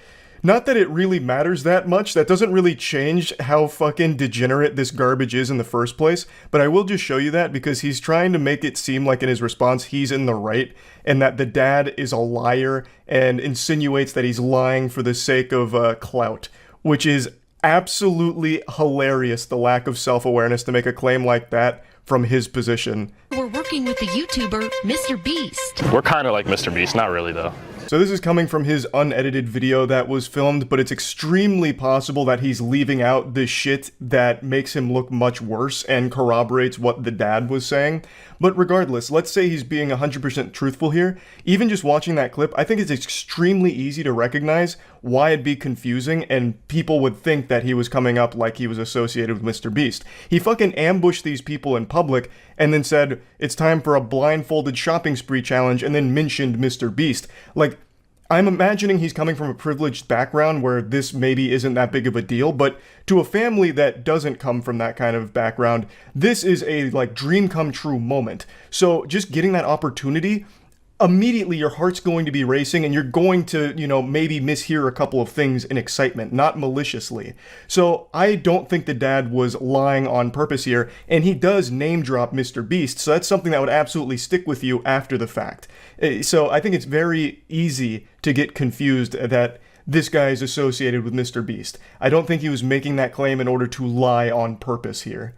Not that it really matters that much, that doesn't really change how fucking degenerate this garbage is in the first place, but I will just show you that because he's trying to make it seem like in his response he's in the right, and that the dad is a liar, and insinuates that he's lying for the sake of clout, which is absolutely hilarious, the lack of self-awareness to make a claim like that from his position. We're working with the YouTuber Mr. Beast. We're kind of like Mr. Beast, not really though. So this is coming from his unedited video that was filmed, but it's extremely possible that he's leaving out the shit that makes him look much worse and corroborates what the dad was saying. But regardless, let's say he's being 100% truthful here. Even just watching that clip, I think it's extremely easy to recognize why it'd be confusing and people would think that he was coming up like he was associated with Mr. Beast. He fucking ambushed these people in public and then said, it's time for a blindfolded shopping spree challenge, and then mentioned Mr. Beast. Like, I'm imagining he's coming from a privileged background where this maybe isn't that big of a deal, but to a family that doesn't come from that kind of background, this is a, like, dream come true moment. So just getting that opportunity, immediately your heart's going to be racing and you're going to, you know, maybe mishear a couple of things in excitement, not maliciously. So I don't think the dad was lying on purpose here, and he does name drop Mr. Beast, so that's something that would absolutely stick with you after the fact. So I think it's very easy to get confused that this guy is associated with Mr. Beast. I don't think he was making that claim in order to lie on purpose here.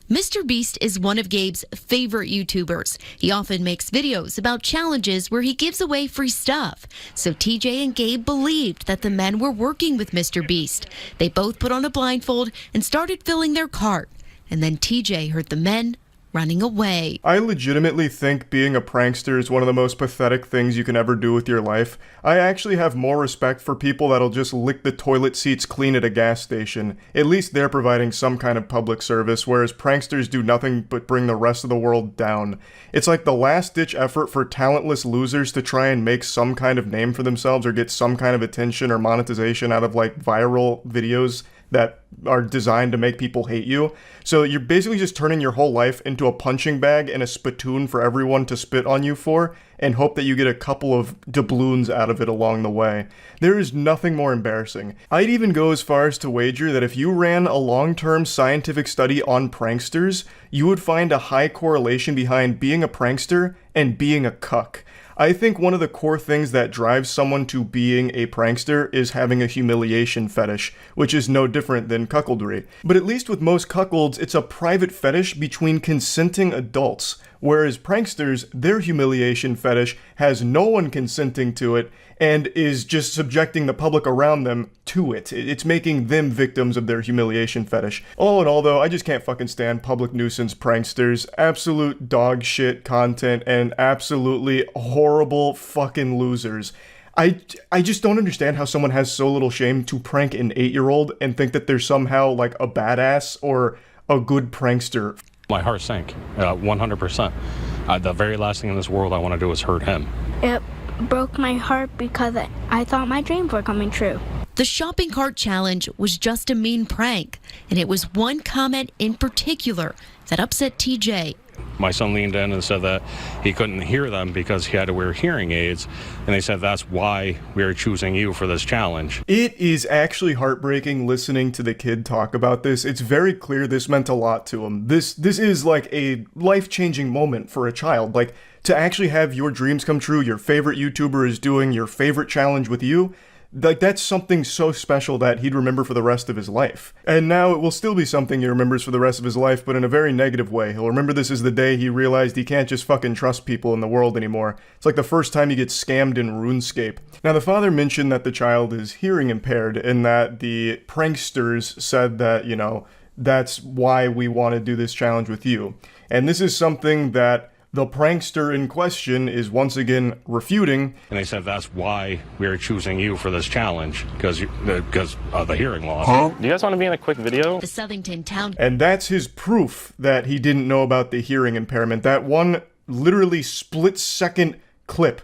Mr. Beast is one of Gabe's favorite YouTubers. He often makes videos about challenges where he gives away free stuff. So TJ and Gabe believed that the men were working with Mr. Beast. They both put on a blindfold and started filling their cart. And then TJ heard the men running away. I legitimately think being a prankster is one of the most pathetic things you can ever do with your life. I actually have more respect for people that'll just lick the toilet seats clean at a gas station. At least they're providing some kind of public service, whereas pranksters do nothing but bring the rest of the world down. It's like the last-ditch effort for talentless losers to try and make some kind of name for themselves or get some kind of attention or monetization out of like viral videos that are designed to make people hate you. So you're basically just turning your whole life into a punching bag and a spittoon for everyone to spit on you for, and hope that you get a couple of doubloons out of it along the way. There is nothing more embarrassing. I'd even go as far as to wager that if you ran a long-term scientific study on pranksters, you would find a high correlation behind being a prankster and being a cuck. I think one of the core things that drives someone to being a prankster is having a humiliation fetish, which is no different than cuckoldry. But at least with most cuckolds, it's a private fetish between consenting adults, whereas pranksters, their humiliation fetish has no one consenting to it and is just subjecting the public around them to it. It's making them victims of their humiliation fetish. All in all though, I just can't fucking stand public nuisance pranksters. Absolute dog shit content and absolutely horrible fucking losers. I just don't understand how someone has so little shame to prank an 8-year-old and think that they're somehow like a badass or a good prankster. My heart sank, 100%. The very last thing in this world I want to do is hurt him. It broke my heart because I thought my dreams were coming true. The shopping cart challenge was just a mean prank, and it was one comment in particular that upset TJ. My son leaned in and said that he couldn't hear them because he had to wear hearing aids, and they said that's why we are choosing you for this challenge. It is actually heartbreaking listening to the kid talk about this. It's very clear this meant a lot to him. This is like a life-changing moment for a child. Like, to actually have your dreams come true, your favorite YouTuber is doing your favorite challenge with you, like that's something so special that he'd remember for the rest of his life. And now it will still be something he remembers for the rest of his life, but in a very negative way. He'll remember this as the day he realized he can't just fucking trust people in the world anymore. It's like the first time you get scammed in RuneScape. Now the father mentioned that the child is hearing impaired and that the pranksters said that, you know, that's why we want to do this challenge with you. And this is something that the prankster in question is once again refuting. And they said that's why we are choosing you for this challenge, because of the hearing loss. Do you guys want to be in a quick video? The Southington town. And that's his proof that he didn't know about the hearing impairment. That one literally split-second clip.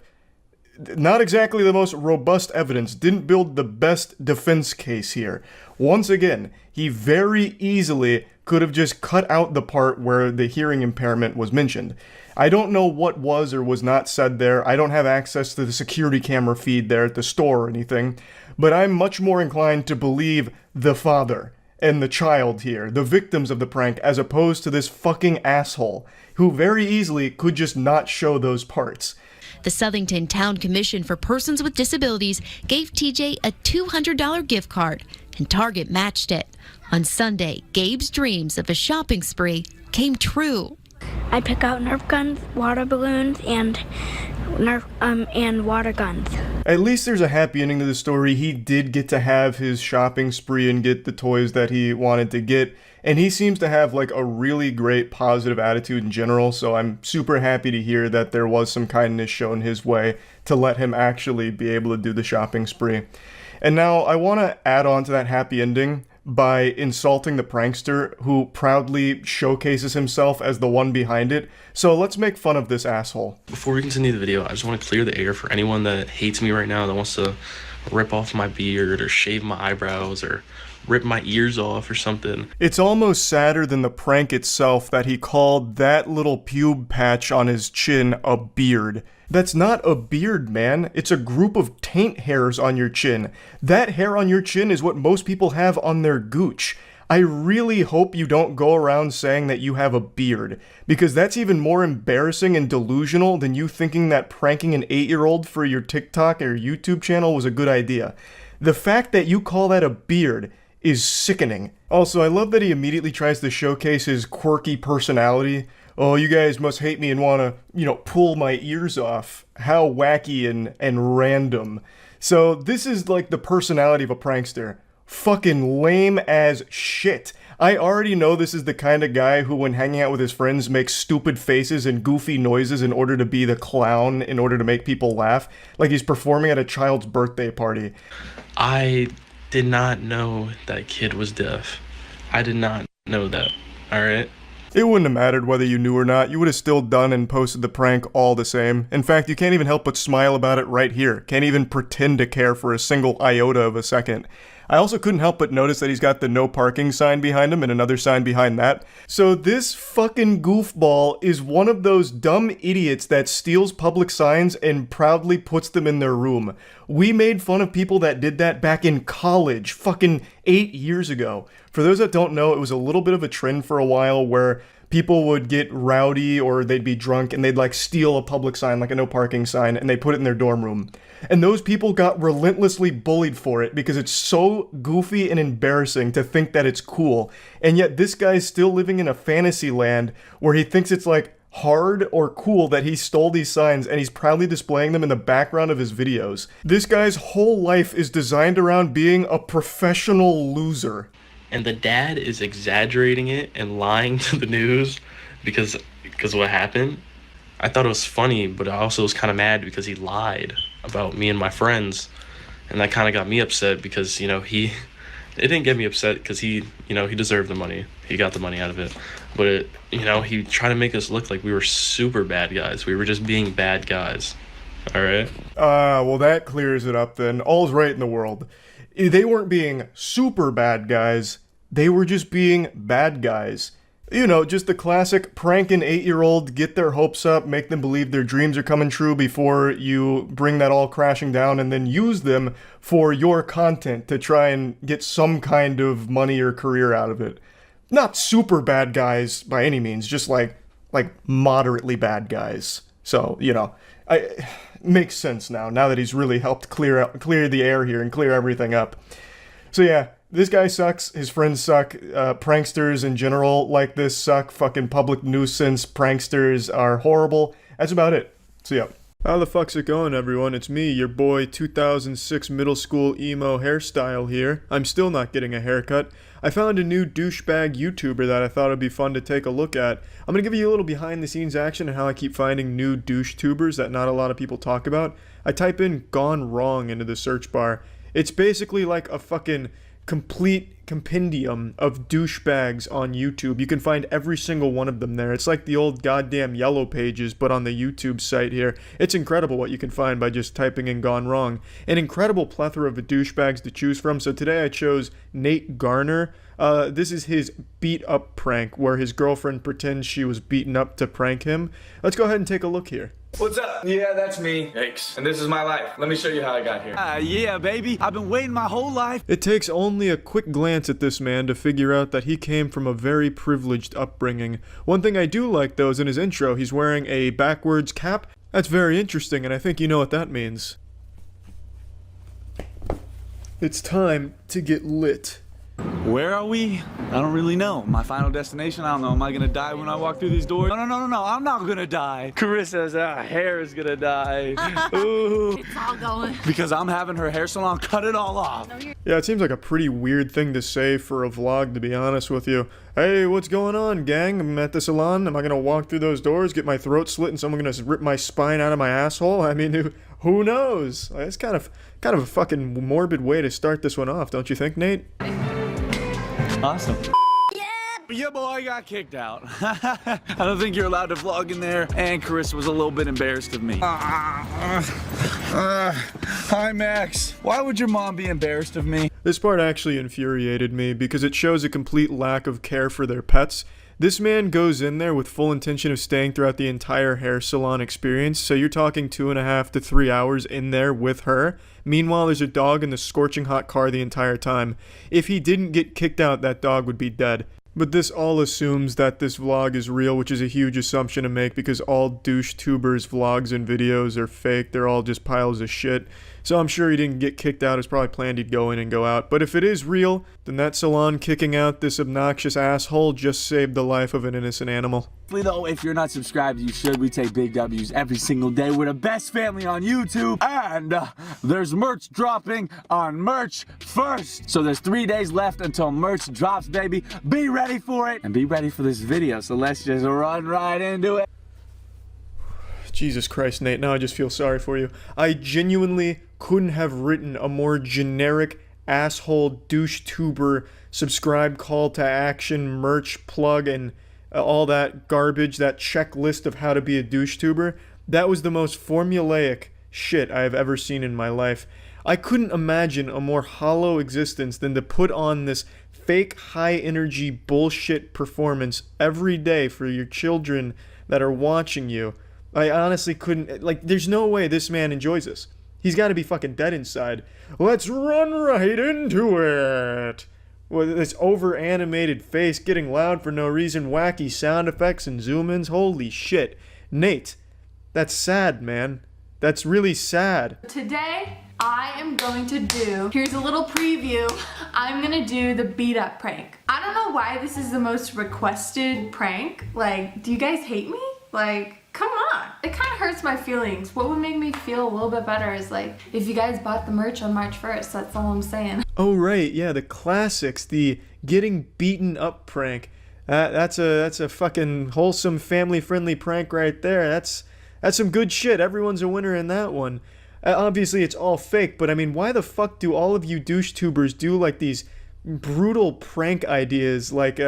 Not exactly the most robust evidence, didn't build the best defense case here. Once again, he very easily could have just cut out the part where the hearing impairment was mentioned. I don't know what was or was not said there. I don't have access to the security camera feed there at the store or anything, but I'm much more inclined to believe the father and the child here, the victims of the prank, as opposed to this fucking asshole who very easily could just not show those parts. The Southington Town Commission for Persons with Disabilities gave TJ a $200 gift card, and Target matched it. On Sunday, Gabe's dreams of a shopping spree came true. I pick out Nerf guns, water balloons, and water guns. At least there's a happy ending to the story. He did get to have his shopping spree and get the toys that he wanted to get. And he seems to have like a really great positive attitude in general. So I'm super happy to hear that there was some kindness shown his way to let him actually be able to do the shopping spree. And now I want to add on to that happy ending by insulting the prankster who proudly showcases himself as the one behind it. So let's make fun of this asshole. Before we continue the video, I just want to clear the air for anyone that hates me right now, that wants to rip off my beard or shave my eyebrows or rip my ears off or something. It's almost sadder than the prank itself that he called that little pube patch on his chin a beard. That's not a beard, man. It's a group of taint hairs on your chin. That hair on your chin is what most people have on their gooch. I really hope you don't go around saying that you have a beard, because that's even more embarrassing and delusional than you thinking that pranking an 8-year-old for your TikTok or YouTube channel was a good idea. The fact that you call that a beard is sickening. Also, I love that he immediately tries to showcase his quirky personality. Oh, you guys must hate me and want to, pull my ears off. How wacky and random. So this is like the personality of a prankster. Fucking lame as shit. I already know this is the kind of guy who, when hanging out with his friends, makes stupid faces and goofy noises in order to be the clown, in order to make people laugh, like he's performing at a child's birthday party. I did not know that kid was deaf. I did not know that, alright? It wouldn't have mattered whether you knew or not, you would have still done and posted the prank all the same. In fact, you can't even help but smile about it right here. Can't even pretend to care for a single iota of a second. I also couldn't help but notice that he's got the no parking sign behind him and another sign behind that. So this fucking goofball is one of those dumb idiots that steals public signs and proudly puts them in their room. We made fun of people that did that back in college, fucking 8 years ago. For those that don't know, it was a little bit of a trend for a while where people would get rowdy or they'd be drunk and they'd like steal a public sign, like a no parking sign, and they put it in their dorm room. And those people got relentlessly bullied for it because it's so goofy and embarrassing to think that it's cool. And yet this guy's still living in a fantasy land where he thinks it's like hard or cool that he stole these signs and he's proudly displaying them in the background of his videos. This guy's whole life is designed around being a professional loser. And the dad is exaggerating it and lying to the news because what happened. I thought it was funny, but I also was kind of mad because he lied about me and my friends. And that kind of got me upset because, it didn't get me upset because he deserved the money. He got the money out of it. But, he tried to make us look like we were super bad guys. We were just being bad guys. All right? Well, that clears it up then. All's right in the world. They weren't being super bad guys. They were just being bad guys. Just the classic prank an 8-year-old, get their hopes up, make them believe their dreams are coming true before you bring that all crashing down and then use them for your content to try and get some kind of money or career out of it. Not super bad guys by any means, just like moderately bad guys. So, makes sense now that he's really helped clear the air here and clear everything up. So yeah, this guy sucks, his friends suck, pranksters in general like this suck, fucking public nuisance pranksters are horrible. That's about it. So yeah. How the fuck's it going, everyone? It's me, your boy 2006 middle school emo hairstyle here. I'm still not getting a haircut. I found a new douchebag YouTuber that I thought would be fun to take a look at. I'm gonna give you a little behind the scenes action and how I keep finding new DoucheTubers that not a lot of people talk about. I type in "gone wrong" into the search bar. It's basically like a fucking complete compendium of douchebags on YouTube. You can find every single one of them there. It's like the old goddamn Yellow Pages, but on the YouTube site here. It's incredible what you can find by just typing in "gone wrong." An incredible plethora of douchebags to choose from. So today I chose Nate Garner. This is his beat up prank where his girlfriend pretends she was beaten up to prank him. Let's go ahead and take a look here. What's up? Yeah, that's me. Yikes. And this is my life. Let me show you how I got here. Yeah, baby. I've been waiting my whole life. It takes only a quick glance at this man to figure out that he came from a very privileged upbringing. One thing I do like, though, is in his intro, he's wearing a backwards cap. That's very interesting, and I think you know what that means. It's time to get lit. Where are we? I don't really know. My final destination? I don't know. Am I gonna die when I walk through these doors? No. I'm not gonna die. Carissa's hair is gonna die. Ooh. It's all going. Because I'm having her hair salon cut it all off. Yeah, it seems like a pretty weird thing to say for a vlog, to be honest with you. Hey, what's going on, gang? I'm at the salon. Am I gonna walk through those doors, get my throat slit, and someone gonna rip my spine out of my asshole? I mean, who knows? It's kind of a fucking morbid way to start this one off, don't you think, Nate? Awesome. Your boy got kicked out. I don't think you're allowed to vlog in there. And Carissa was a little bit embarrassed of me. Hi, Max. Why would your mom be embarrassed of me? This part actually infuriated me because it shows a complete lack of care for their pets. This man goes in there with full intention of staying throughout the entire hair salon experience, so you're talking 2.5 to 3 hours in there with her. Meanwhile, there's a dog in the scorching hot car the entire time. If he didn't get kicked out, that dog would be dead. But this all assumes that this vlog is real, which is a huge assumption to make because all DoucheTubers vlogs and videos are fake. They're all just piles of shit. So I'm sure he didn't get kicked out. It's probably planned he'd go in and go out. But if it is real, then that salon kicking out this obnoxious asshole just saved the life of an innocent animal. Though, if you're not subscribed, you should. We take big W's every single day. We're the best family on YouTube. And there's merch dropping on Merch First. So there's 3 days left until merch drops, baby. Be ready for it and be ready for this video. So let's just run right into it. Jesus Christ, Nate, now I just feel sorry for you. I genuinely couldn't have written a more generic asshole DoucheTuber subscribe call to action merch plug and all that garbage, that checklist of how to be a DoucheTuber. That was the most formulaic shit I have ever seen in my life. I couldn't imagine a more hollow existence than to put on this fake high energy bullshit performance every day for your children that are watching you. I honestly couldn't, like, there's no way this man enjoys this. He's got to be fucking dead inside. Let's run right into it. With this over-animated face getting loud for no reason, wacky sound effects and zoom-ins. Holy shit. Nate, that's sad, man. That's really sad. Today, I am going to do, here's a little preview, I'm gonna do the beat up prank. I don't know why this is the most requested prank. Like, do you guys hate me? Like, come on. It kind of hurts my feelings. What would make me feel a little bit better is like, if you guys bought the merch on March 1st, that's all I'm saying. Oh right, yeah, the classics, the getting beaten up prank. That's a fucking wholesome, family-friendly prank right there. That's some good shit. Everyone's a winner in that one. Obviously, it's all fake, but I mean, why the fuck do all of you DoucheTubers do like these brutal prank ideas? Like,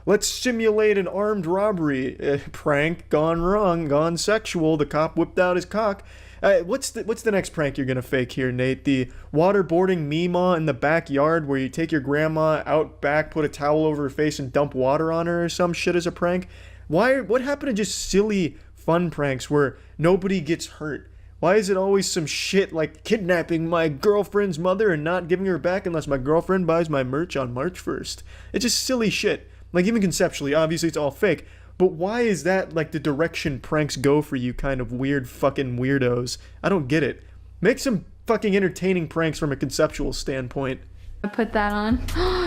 let's simulate an armed robbery prank gone wrong, gone sexual. The cop whipped out his cock. What's the next prank you're gonna fake here, Nate? The waterboarding Meemaw in the backyard where you take your grandma out back, put a towel over her face, and dump water on her or some shit as a prank? What happened to just silly fun pranks where nobody gets hurt? Why is it always some shit like kidnapping my girlfriend's mother and not giving her back unless my girlfriend buys my merch on March 1st? It's just silly shit. Like, even conceptually, obviously it's all fake. But why is that like the direction pranks go for you kind of weird fucking weirdos? I don't get it. Make some fucking entertaining pranks from a conceptual standpoint. I put that on.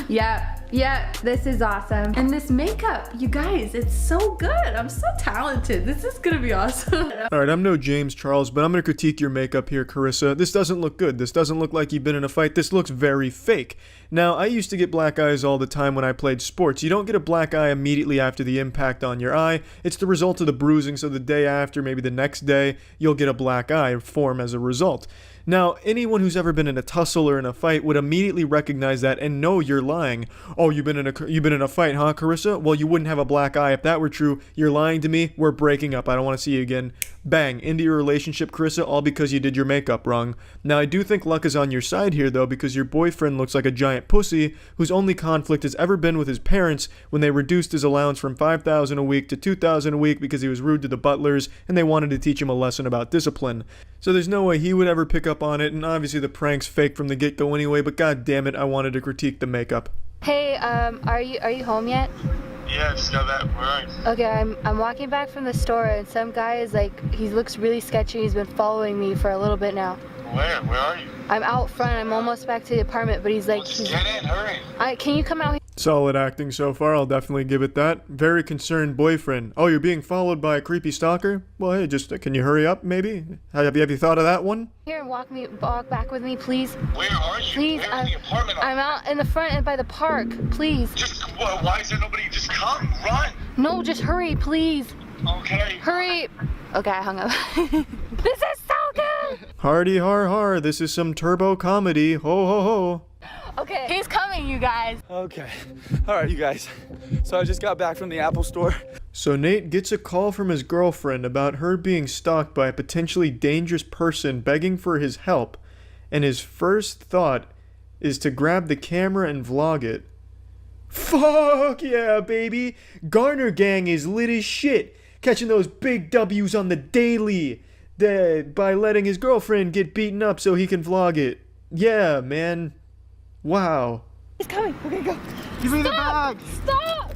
Yeah, this is awesome. And this makeup, you guys, it's so good. I'm so talented. This is gonna be awesome. Alright, I'm no James Charles, but I'm gonna critique your makeup here, Carissa. This doesn't look good. This doesn't look like you've been in a fight. This looks very fake. Now, I used to get black eyes all the time when I played sports. You don't get a black eye immediately after the impact on your eye. It's the result of the bruising, so the day after, maybe the next day, you'll get a black eye form as a result. Now, anyone who's ever been in a tussle or in a fight would immediately recognize that and know you're lying. Oh, you've been in a fight, huh, Carissa? Well, you wouldn't have a black eye if that were true. You're lying to me. We're breaking up. I don't want to see you again. Bang, into your relationship, Carissa, all because you did your makeup wrong. Now, I do think luck is on your side here, though, because your boyfriend looks like a giant pussy whose only conflict has ever been with his parents when they reduced his allowance from $5,000 a week to $2,000 a week because he was rude to the butlers and they wanted to teach him a lesson about discipline. So there's no way he would ever pick up on it, and obviously the prank's fake from the get-go anyway, but god damn it, I wanted to critique the makeup. Hey, are you home yet? Yeah, I just got back. Where are you? Okay, I'm walking back from the store and some guy is like, he looks really sketchy. He's been following me for a little bit now. Where? Where are you? I'm out front. I'm almost back to the apartment, but he's like, Just get in, hurry. Can you come out here? Solid acting so far, I'll definitely give it that. Very concerned boyfriend. Oh, you're being followed by a creepy stalker? Well, hey, just, can you hurry up, maybe? Have you thought of that one? Here and walk back with me, please. Where are you? Please, Where in the apartment? I'm out in the front and by the park, please. Just, why is there nobody? Just come, run. No, just hurry, please. Okay. Hurry. Okay, I hung up. This is so good. Hardy har har, this is some turbo comedy. Ho ho ho. Okay, he's coming, you guys. Okay. All right, you guys. So I just got back from the Apple store. So Nate gets a call from his girlfriend about her being stalked by a potentially dangerous person begging for his help, and his first thought is to grab the camera and vlog it. Fuck yeah, baby! Garner Gang is lit as shit, catching those big W's on the daily, by letting his girlfriend get beaten up so he can vlog it. Yeah, man. Wow. He's coming. Okay, go. Give me the bag. Stop!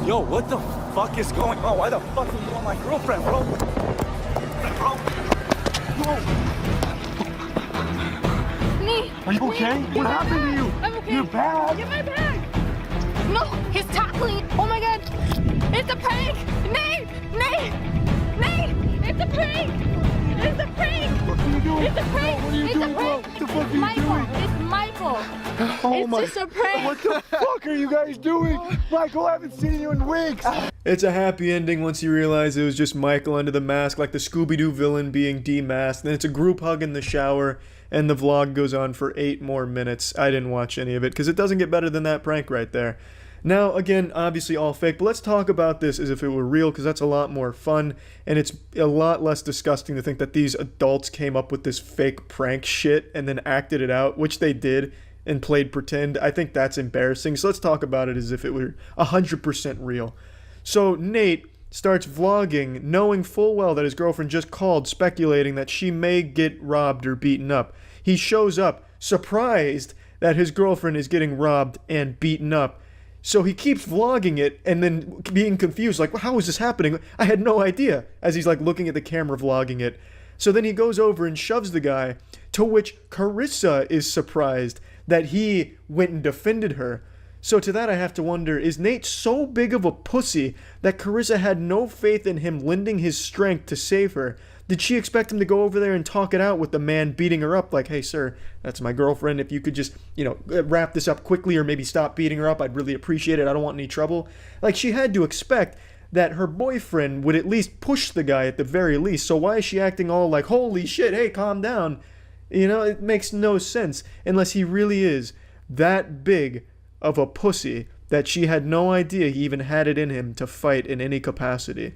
Yo, what the fuck is going on? Why the fuck are you on my girlfriend, bro? Nate! Are you okay? What happened to you? I'm okay. Your bag? Get my bag! No, he's tackling. Oh my god! It's a prank! Nate! Nate! Nate! It's a prank! It's a prank! What are you doing? It's a prank! What are you It's doing, a bro? prank! What the fuck are you Michael! doing? It's Michael! Oh It's my... just a prank! What the fuck are you guys doing? Michael, I haven't seen you in weeks! It's a happy ending once you realize it was just Michael under the mask, like the Scooby-Doo villain being demasked. Then it's a group hug in the shower, and the vlog goes on for 8 more minutes. I didn't watch any of it, because it doesn't get better than that prank right there. Now, again, obviously all fake, but let's talk about this as if it were real, because that's a lot more fun, and it's a lot less disgusting to think that these adults came up with this fake prank shit and then acted it out, which they did, and played pretend. I think that's embarrassing, so let's talk about it as if it were 100% real. So Nate starts vlogging, knowing full well that his girlfriend just called, speculating that she may get robbed or beaten up. He shows up, surprised that his girlfriend is getting robbed and beaten up. So he keeps vlogging it and then being confused, like, well, how is this happening? I had no idea, as he's like looking at the camera vlogging it. So then he goes over and shoves the guy, to which Carissa is surprised that he went and defended her. So to that I have to wonder, is Nate so big of a pussy that Carissa had no faith in him lending his strength to save her? Did she expect him to go over there and talk it out with the man beating her up? Like, hey, sir, that's my girlfriend. If you could just, wrap this up quickly or maybe stop beating her up, I'd really appreciate it. I don't want any trouble. Like, she had to expect that her boyfriend would at least push the guy at the very least. So why is she acting all like, holy shit, hey, calm down? It makes no sense unless he really is that big of a pussy that she had no idea he even had it in him to fight in any capacity.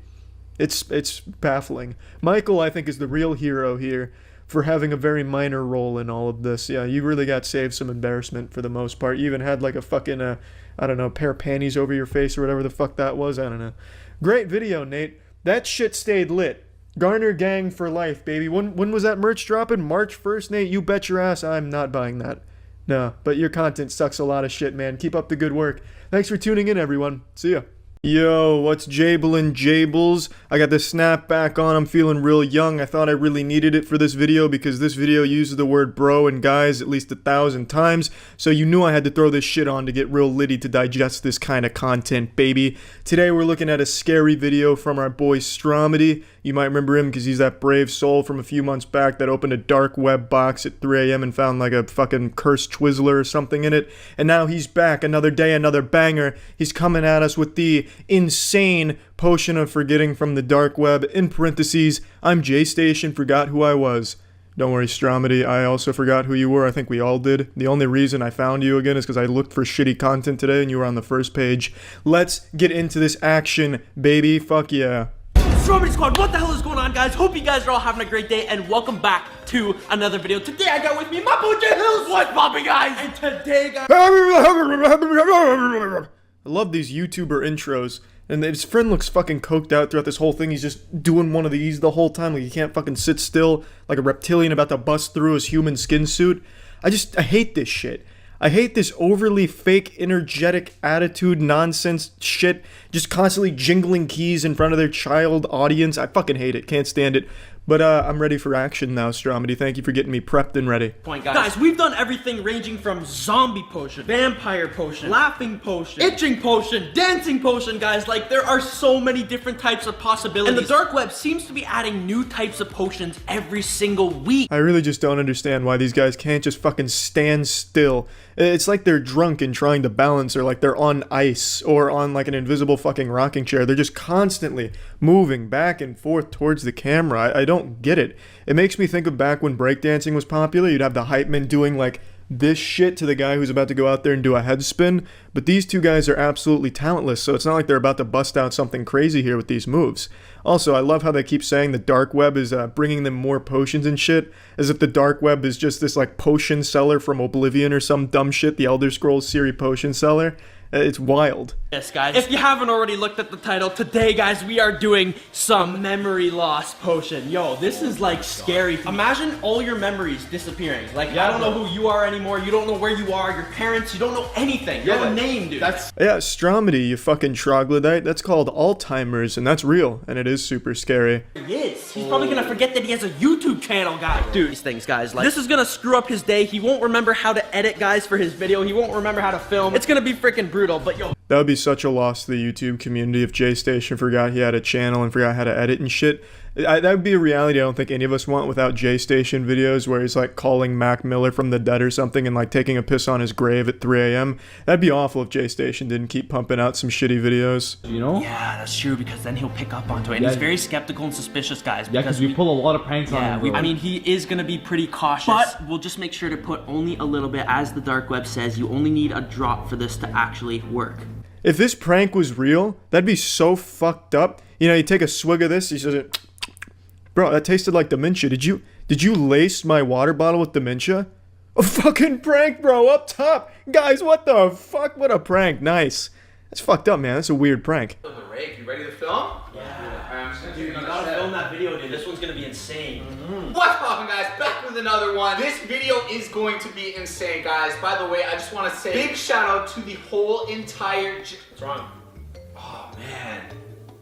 It's baffling. Michael, I think, is the real hero here for having a very minor role in all of this. Yeah, you really got saved some embarrassment for the most part. You even had like a fucking, I don't know, pair of panties over your face or whatever the fuck that was. I don't know. Great video, Nate. That shit stayed lit. Garner gang for life, baby. When was that merch dropping? March 1st, Nate? You bet your ass I'm not buying that. No, but your content sucks a lot of shit, man. Keep up the good work. Thanks for tuning in, everyone. See ya. Yo, what's Jablin' Jables? I got the snapback on. I'm feeling real young. I thought I really needed it for this video because this video uses the word bro and guys at least 1,000 times. So you knew I had to throw this shit on to get real litty to digest this kind of content, baby. Today we're looking at a scary video from our boy Stromedy. You might remember him because he's that brave soul from a few months back that opened a dark web box at 3 a.m. and found like a fucking cursed Twizzler or something in it. And now he's back. Another day, another banger. He's coming at us with the insane potion of forgetting from the dark web. In parentheses, I'm J-Station, forgot who I was. Don't worry, Stromedy, I also forgot who you were. I think we all did. The only reason I found you again is because I looked for shitty content today and you were on the first page. Let's get into this action, baby. Fuck yeah. Stromedy Squad, what the hell is going on, guys? Hope you guys are all having a great day, and welcome back to another video. Today I got with me my boy J Hills. What's poppin', guys? And today, guys, I love these YouTuber intros. And his friend looks fucking coked out throughout this whole thing. He's just doing one of these the whole time. Like he can't fucking sit still like a reptilian about to bust through his human skin suit. I hate this shit. I hate this overly fake, energetic attitude, nonsense shit. Just constantly jingling keys in front of their child audience. I fucking hate it. Can't stand it. But I'm ready for action now, Stromedy. Thank you for getting me prepped and ready. Guys, we've done everything ranging from zombie potion, vampire potion, laughing potion, itching potion, dancing potion, guys. Like, there are so many different types of possibilities. And the dark web seems to be adding new types of potions every single week. I really just don't understand why these guys can't just fucking stand still. It's like they're drunk and trying to balance, or like they're on ice, or on like an invisible fucking rocking chair. They're just constantly moving back and forth towards the camera. I don't get it. It makes me think of back when breakdancing was popular. You'd have the hype men doing like this shit to the guy who's about to go out there and do a head spin. But these two guys are absolutely talentless, so it's not like they're about to bust out something crazy here with these moves. Also, I love how they keep saying the dark web is bringing them more potions and shit, as if the dark web is just this like potion seller from Oblivion or some dumb shit, the Elder Scrolls series potion seller. It's wild. Yes, guys. If you haven't already looked at the title, today, guys, we are doing some memory loss potion. Yo, this is like scary. Imagine all your memories disappearing. Like, I don't know who you are anymore. You don't know where you are, your parents, you don't know anything. You have a name, dude. Yeah, Stromedy, you fucking troglodyte. That's called Alzheimer's, and that's real, and it is super scary. He is. He's probably gonna forget that he has a YouTube channel, guys. Dude, these things, guys, like, this is gonna screw up his day. He won't remember how to edit, guys, for his video. He won't remember how to film. It's gonna be freaking brutal, but yo. That would be such a loss to the YouTube community if J-Station forgot he had a channel and forgot how to edit and shit. That would be a reality I don't think any of us want without J-Station videos where he's like calling Mac Miller from the dead or something and like taking a piss on his grave at 3 a.m. That'd be awful if J-Station didn't keep pumping out some shitty videos. You know? Yeah, that's true, because then he'll pick up onto it. And he's very skeptical and suspicious, guys. Yeah, because we pull a lot of pranks on him. I mean, he is gonna be pretty cautious. But we'll just make sure to put only a little bit. As the dark web says, you only need a drop for this to actually work. If this prank was real, that'd be so fucked up. You know, you take a swig of this, he says it. Bro, that tasted like Dementia. Did you lace my water bottle with Dementia? A fucking prank, bro, up top. Guys, what the fuck? What a prank. Nice. That's fucked up, man. That's a weird prank. Rake, you ready to film? Yeah. Dude, you gotta film that video, dude. This one's gonna be insane. What's poppin', guys? Back with another one. This video is going to be insane, guys. By the way, I just want to say big shout out to the whole entire... What's wrong? Oh, man.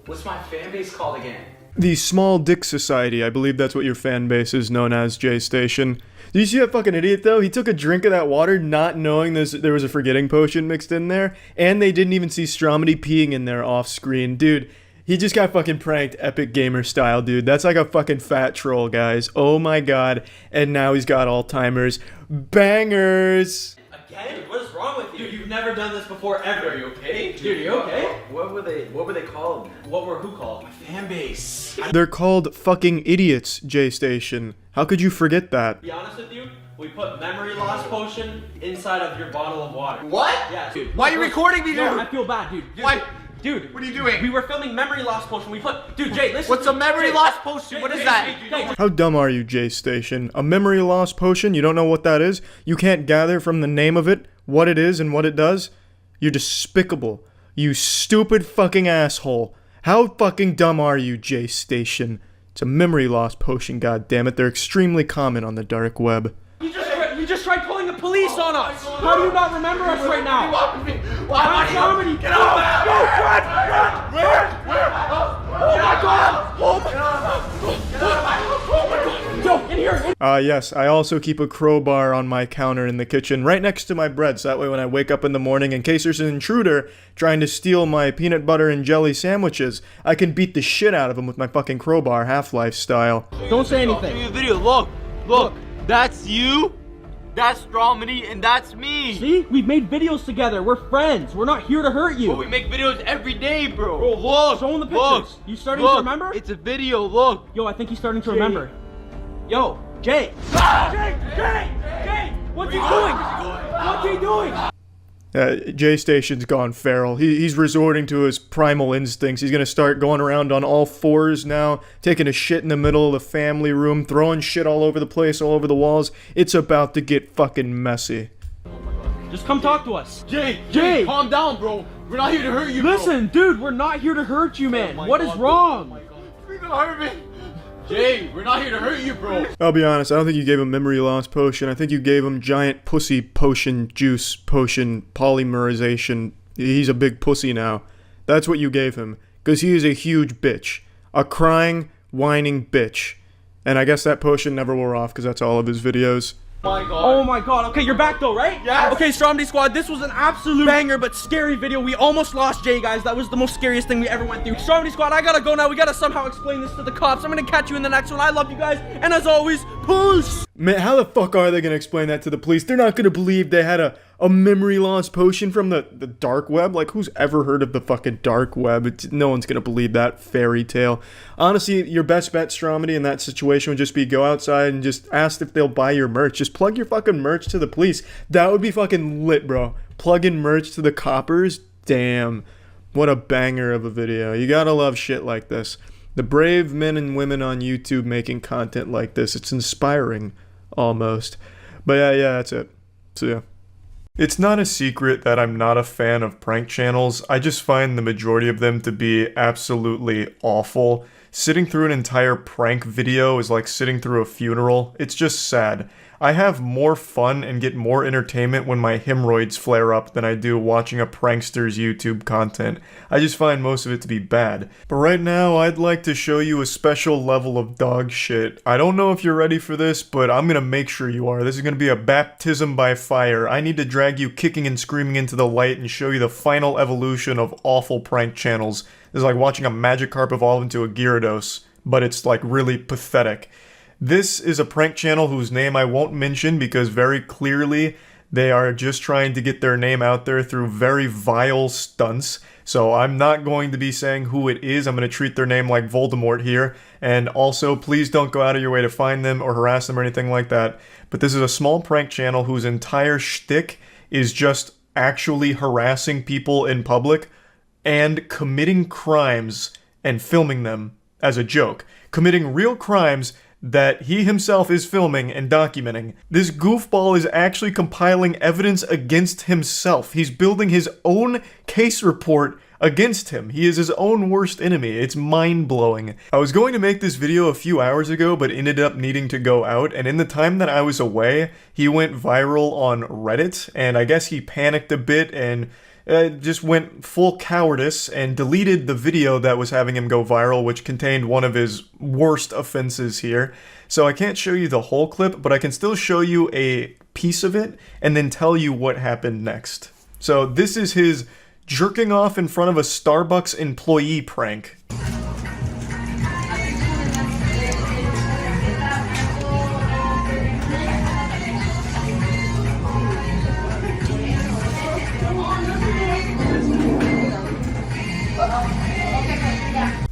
What's my fan base called again? The Small Dick Society. I believe that's what your fan base is known as, J-Station. Did you see that fucking idiot, though? He took a drink of that water not knowing there was a forgetting potion mixed in there, and they didn't even see Stromedy peeing in there off screen. Dude, he just got fucking pranked Epic Gamer style, dude. That's like a fucking fat troll, guys. Oh my god. And now he's got Alzheimer's. Bangers! Again? What is wrong with you? Dude, you've never done this before, ever. Are you okay? Dude, are you okay? What were they called? Who called? My fan base. They're called fucking idiots, J-Station. How could you forget that? To be honest with you, we put memory loss potion inside of your bottle of water. What? Yeah, dude. Why are you recording me, dude? No, I feel bad, dude. Why? Dude, what are you doing? We were filming memory loss potion. We put, dude, Jay, listen. What's a memory loss potion? What is that? Jay, How dumb are you, J-Station? A memory loss potion? You don't know what that is? You can't gather from the name of it what it is and what it does? You're despicable. You stupid fucking asshole. How fucking dumb are you, J-Station? It's a memory loss potion, goddammit. They're extremely common on the dark web. You just tried calling the police on us. How do you not remember us right now? Why? Get off! Run! Where? Oh my god! Oh my god! Yo, in here! Yes, I also keep a crowbar on my counter in the kitchen right next to my bread, so that way when I wake up in the morning, in case there's an intruder trying to steal my peanut butter and jelly sandwiches, I can beat the shit out of him with my fucking crowbar, Half-Life style. Don't say anything. Give me a video. Look, that's you. That's Stromedy, and that's me. See? We've made videos together. We're friends. We're not here to hurt you. But we make videos every day, bro. Bro, look. Show him the pictures. You starting to remember? It's a video, look. Yo, I think he's starting to remember. Yo, Jay. Jay! What's he doing? What's he doing? J-Station's gone feral. He's resorting to his primal instincts. He's gonna start going around on all fours now, taking a shit in the middle of the family room, throwing shit all over the place, all over the walls. It's about to get fucking messy. Just come talk to us. Jay, calm down, bro. We're not here to hurt you, bro. Listen, dude, we're not here to hurt you, man. What is wrong? You're gonna hurt me. Jay, we're not here to hurt you, bro. I'll be honest, I don't think you gave him memory loss potion. I think you gave him giant pussy potion, juice potion, polymerization. He's a big pussy now. That's what you gave him. Because he is a huge bitch. A crying, whining bitch. And I guess that potion never wore off because that's all of his videos. Oh my god. Okay, you're back though, right? Yes. Okay, Stromedy Squad, this was an absolute banger but scary video. We almost lost Jay, guys. That was the most scariest thing we ever went through. Stromedy Squad, I gotta go now. We gotta somehow explain this to the cops. I'm gonna catch you in the next one. I love you guys. And as always, peace! Man, how the fuck are they gonna explain that to the police? They're not gonna believe they had a memory loss potion from the dark web? Like, who's ever heard of the fucking dark web? No one's gonna believe that fairy tale. Honestly, your best bet, Stromedy, in that situation would just be go outside and just ask if they'll buy your merch. Just plug your fucking merch to the police. That would be fucking lit, bro. Plug in merch to the coppers? Damn. What a banger of a video. You gotta love shit like this. The brave men and women on YouTube making content like this. It's inspiring, almost. But yeah, that's it. See ya. It's not a secret that I'm not a fan of prank channels. I just find the majority of them to be absolutely awful. Sitting through an entire prank video is like sitting through a funeral. It's just sad. I have more fun and get more entertainment when my hemorrhoids flare up than I do watching a prankster's YouTube content. I just find most of it to be bad. But right now, I'd like to show you a special level of dog shit. I don't know if you're ready for this, but I'm gonna make sure you are. This is gonna be a baptism by fire. I need to drag you kicking and screaming into the light and show you the final evolution of awful prank channels. This is like watching a Magikarp evolve into a Gyarados, but it's like really pathetic. This is a prank channel whose name I won't mention because very clearly they are just trying to get their name out there through very vile stunts. So I'm not going to be saying who it is. I'm going to treat their name like Voldemort here. And also, please don't go out of your way to find them or harass them or anything like that. But this is a small prank channel whose entire shtick is just actually harassing people in public and committing crimes and filming them as a joke. Committing real crimes that he himself is filming and documenting. This goofball is actually compiling evidence against himself. He's building his own case report against him. He is his own worst enemy. It's mind-blowing. I was going to make this video a few hours ago, but ended up needing to go out, and in the time that I was away, he went viral on Reddit, and I guess he panicked a bit and just went full cowardice and deleted the video that was having him go viral, which contained one of his worst offenses here. So I can't show you the whole clip, but I can still show you a piece of it and then tell you what happened next. So this is his jerking off in front of a Starbucks employee prank.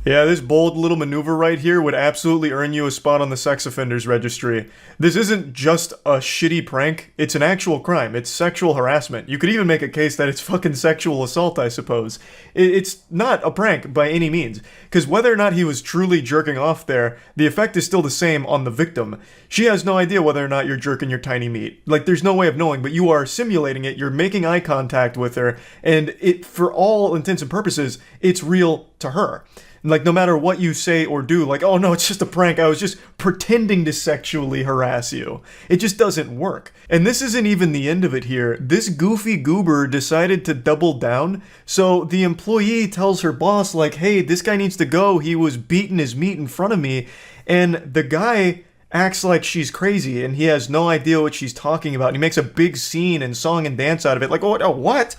Yeah, this bold little maneuver right here would absolutely earn you a spot on the sex offenders registry. This isn't just a shitty prank, it's an actual crime. It's sexual harassment. You could even make a case that it's fucking sexual assault, I suppose. It's not a prank by any means, because whether or not he was truly jerking off there, the effect is still the same on the victim. She has no idea whether or not you're jerking your tiny meat. Like, there's no way of knowing, but you are simulating it, you're making eye contact with her, and it, for all intents and purposes, it's real to her. Like, no matter what you say or do, like, oh no, it's just a prank, I was just pretending to sexually harass you. It just doesn't work. And this isn't even the end of it here. This goofy goober decided to double down, so the employee tells her boss, like, hey, this guy needs to go, he was beating his meat in front of me, and the guy acts like she's crazy, and he has no idea what she's talking about, and he makes a big scene and song and dance out of it, like, oh, what?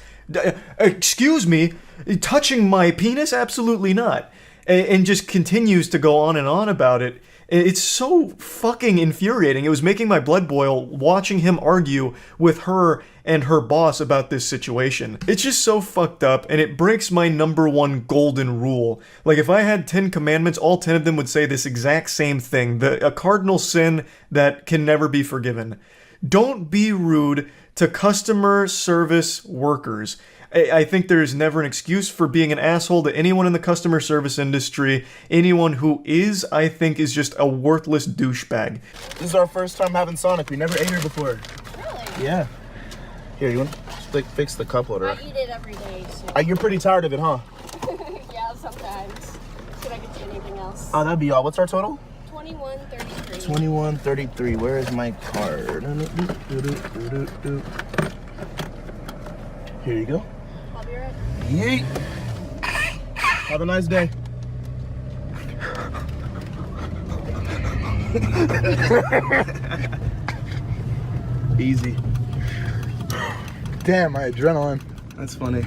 Excuse me? Touching my penis? Absolutely not. And just continues to go on and on about it. It's so fucking infuriating. It was making my blood boil watching him argue with her and her boss about this situation. It's just so fucked up, and it breaks my #1 golden rule. Like, if I had 10 commandments, all 10 of them would say this exact same thing. A cardinal sin that can never be forgiven. Don't be rude to customer service workers. I think there's never an excuse for being an asshole to anyone in the customer service industry. Anyone who is, I think, is just a worthless douchebag. This is our first time having Sonic. We never ate here before. Really? Yeah. Here, you want to fix the cup holder? I eat it every day, so... You're pretty tired of it, huh? Yeah, sometimes. Should I get you anything else? Oh, that'd be all. What's our total? $21.33. $21.33. Where is my card? Here you go. I'll be right. Yeet. Have a nice day. Easy. Damn, my adrenaline. That's funny.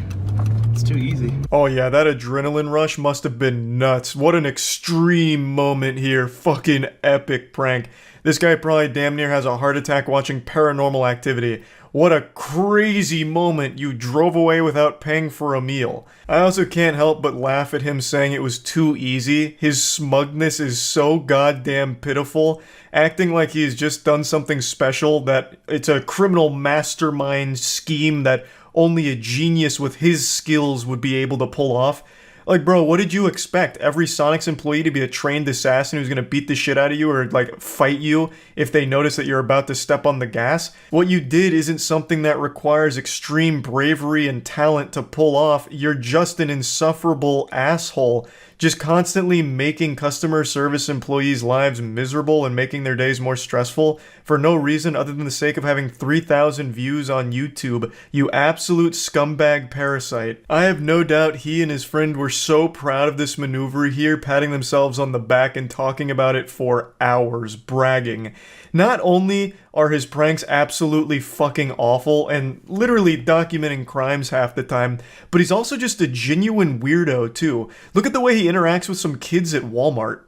It's too easy. Oh yeah, that adrenaline rush must have been nuts. What an extreme moment here. Fucking epic prank. This guy probably damn near has a heart attack watching Paranormal Activity. What a crazy moment. You drove away without paying for a meal. I also can't help but laugh at him saying it was too easy. His smugness is so goddamn pitiful. Acting like he's just done something special, that it's a criminal mastermind scheme that only a genius with his skills would be able to pull off. Like, bro, what did you expect? Every Sonic's employee to be a trained assassin who's gonna beat the shit out of you or, like, fight you if they notice that you're about to step on the gas? What you did isn't something that requires extreme bravery and talent to pull off. You're just an insufferable asshole, just constantly making customer service employees' lives miserable and making their days more stressful for no reason other than the sake of having 3,000 views on YouTube, you absolute scumbag parasite. I have no doubt he and his friend were so proud of this maneuver here, patting themselves on the back and talking about it for hours, bragging. Not only are his pranks absolutely fucking awful and literally documenting crimes half the time, but he's also just a genuine weirdo too. Look at the way he interacts with some kids at Walmart.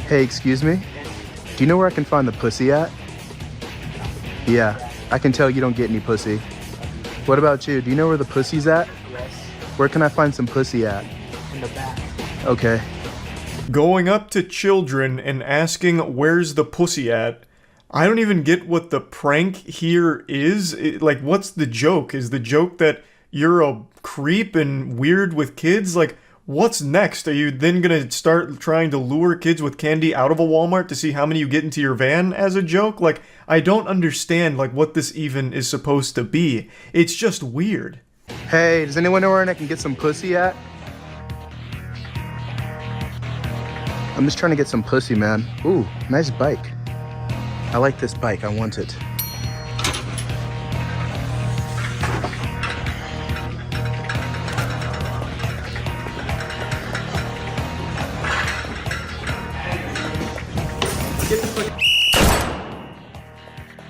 Hey, excuse me? Do you know where I can find the pussy at? Yeah, I can tell you don't get any pussy. What about you? Do you know where the pussy's at? Yes. Where can I find some pussy at? In the back. Okay. Going up to children and asking where's the pussy at? I don't even get what the prank here is. Like, what's the joke? Is the joke that you're a creep and weird with kids? Like, what's next? Are you then gonna start trying to lure kids with candy out of a Walmart to see how many you get into your van as a joke? Like, I don't understand, like, what this even is supposed to be. It's just weird. Hey, does anyone know where I can get some pussy at? I'm just trying to get some pussy, man. Ooh, nice bike. I like this bike, I want it.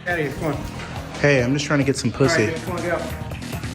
Out of here, come on. Hey, I'm just trying to get some pussy. Alright, come on, get out.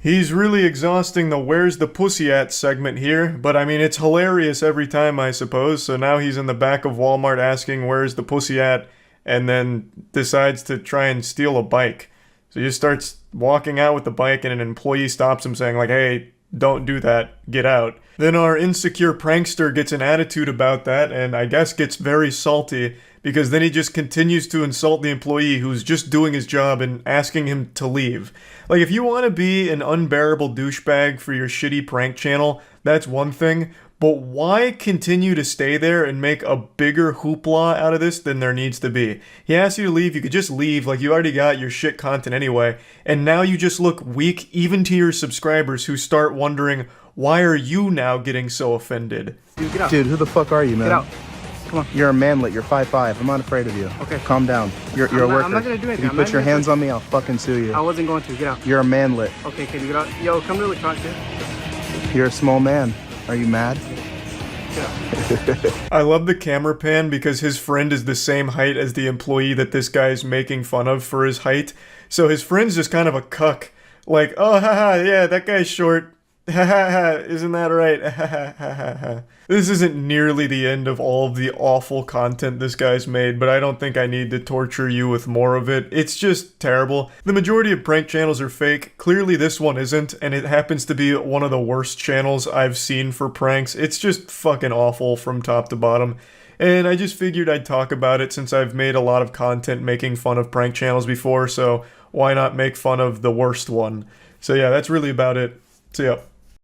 He's really exhausting the where's the pussy at segment here, but I mean, it's hilarious every time, I suppose. So now he's in the back of Walmart asking where's the pussy at, and then decides to try and steal a bike. So he just starts walking out with the bike, and an employee stops him saying like, hey, don't do that, get out. Then our insecure prankster gets an attitude about that, and I guess gets very salty, because then he just continues to insult the employee who's just doing his job and asking him to leave. Like, if you want to be an unbearable douchebag for your shitty prank channel, that's one thing, but why continue to stay there and make a bigger hoopla out of this than there needs to be? He asks you to leave, you could just leave, like you already got your shit content anyway, and now you just look weak even to your subscribers who start wondering, why are you now getting so offended? Dude, get out. Dude, who the fuck are you, man? Get out. Come on. You're a manlet, you're 5'5". I'm not afraid of you. Okay. Calm down. You're a worker. I'm not gonna do anything. If you put your hands on me, I'll fucking sue you. I wasn't going to. Get out. You're a manlet. Okay, can you get out? Yo, come really quick, dude. You're a small man. Are you mad? I love the camera pan because his friend is the same height as the employee that this guy is making fun of for his height. So his friend's just kind of a cuck. Like, oh, haha, yeah, that guy's short. Ha ha ha, isn't that right? Ha ha ha ha ha. This isn't nearly the end of all of the awful content this guy's made, but I don't think I need to torture you with more of it. It's just terrible. The majority of prank channels are fake. Clearly this one isn't, and it happens to be one of the worst channels I've seen for pranks. It's just fucking awful from top to bottom. And I just figured I'd talk about it since I've made a lot of content making fun of prank channels before, so why not make fun of the worst one? So yeah, that's really about it. So yeah.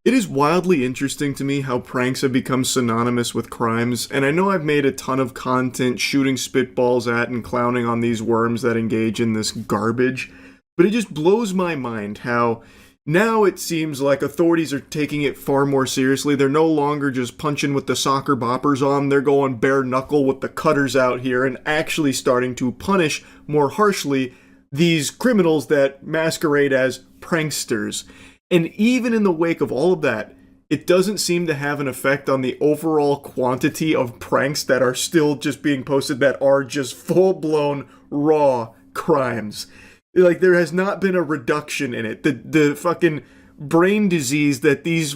It is wildly interesting to me how pranks have become synonymous with crimes, and I know I've made a ton of content shooting spitballs at and clowning on these worms that engage in this garbage, but it just blows my mind how now it seems like authorities are taking it far more seriously. They're no longer just punching with the soccer boppers on, they're going bare knuckle with the cutters out here and actually starting to punish more harshly these criminals that masquerade as pranksters. And even in the wake of all of that, it doesn't seem to have an effect on the overall quantity of pranks that are still just being posted that are just full-blown raw crimes. Like, there has not been a reduction in it. The fucking brain disease that these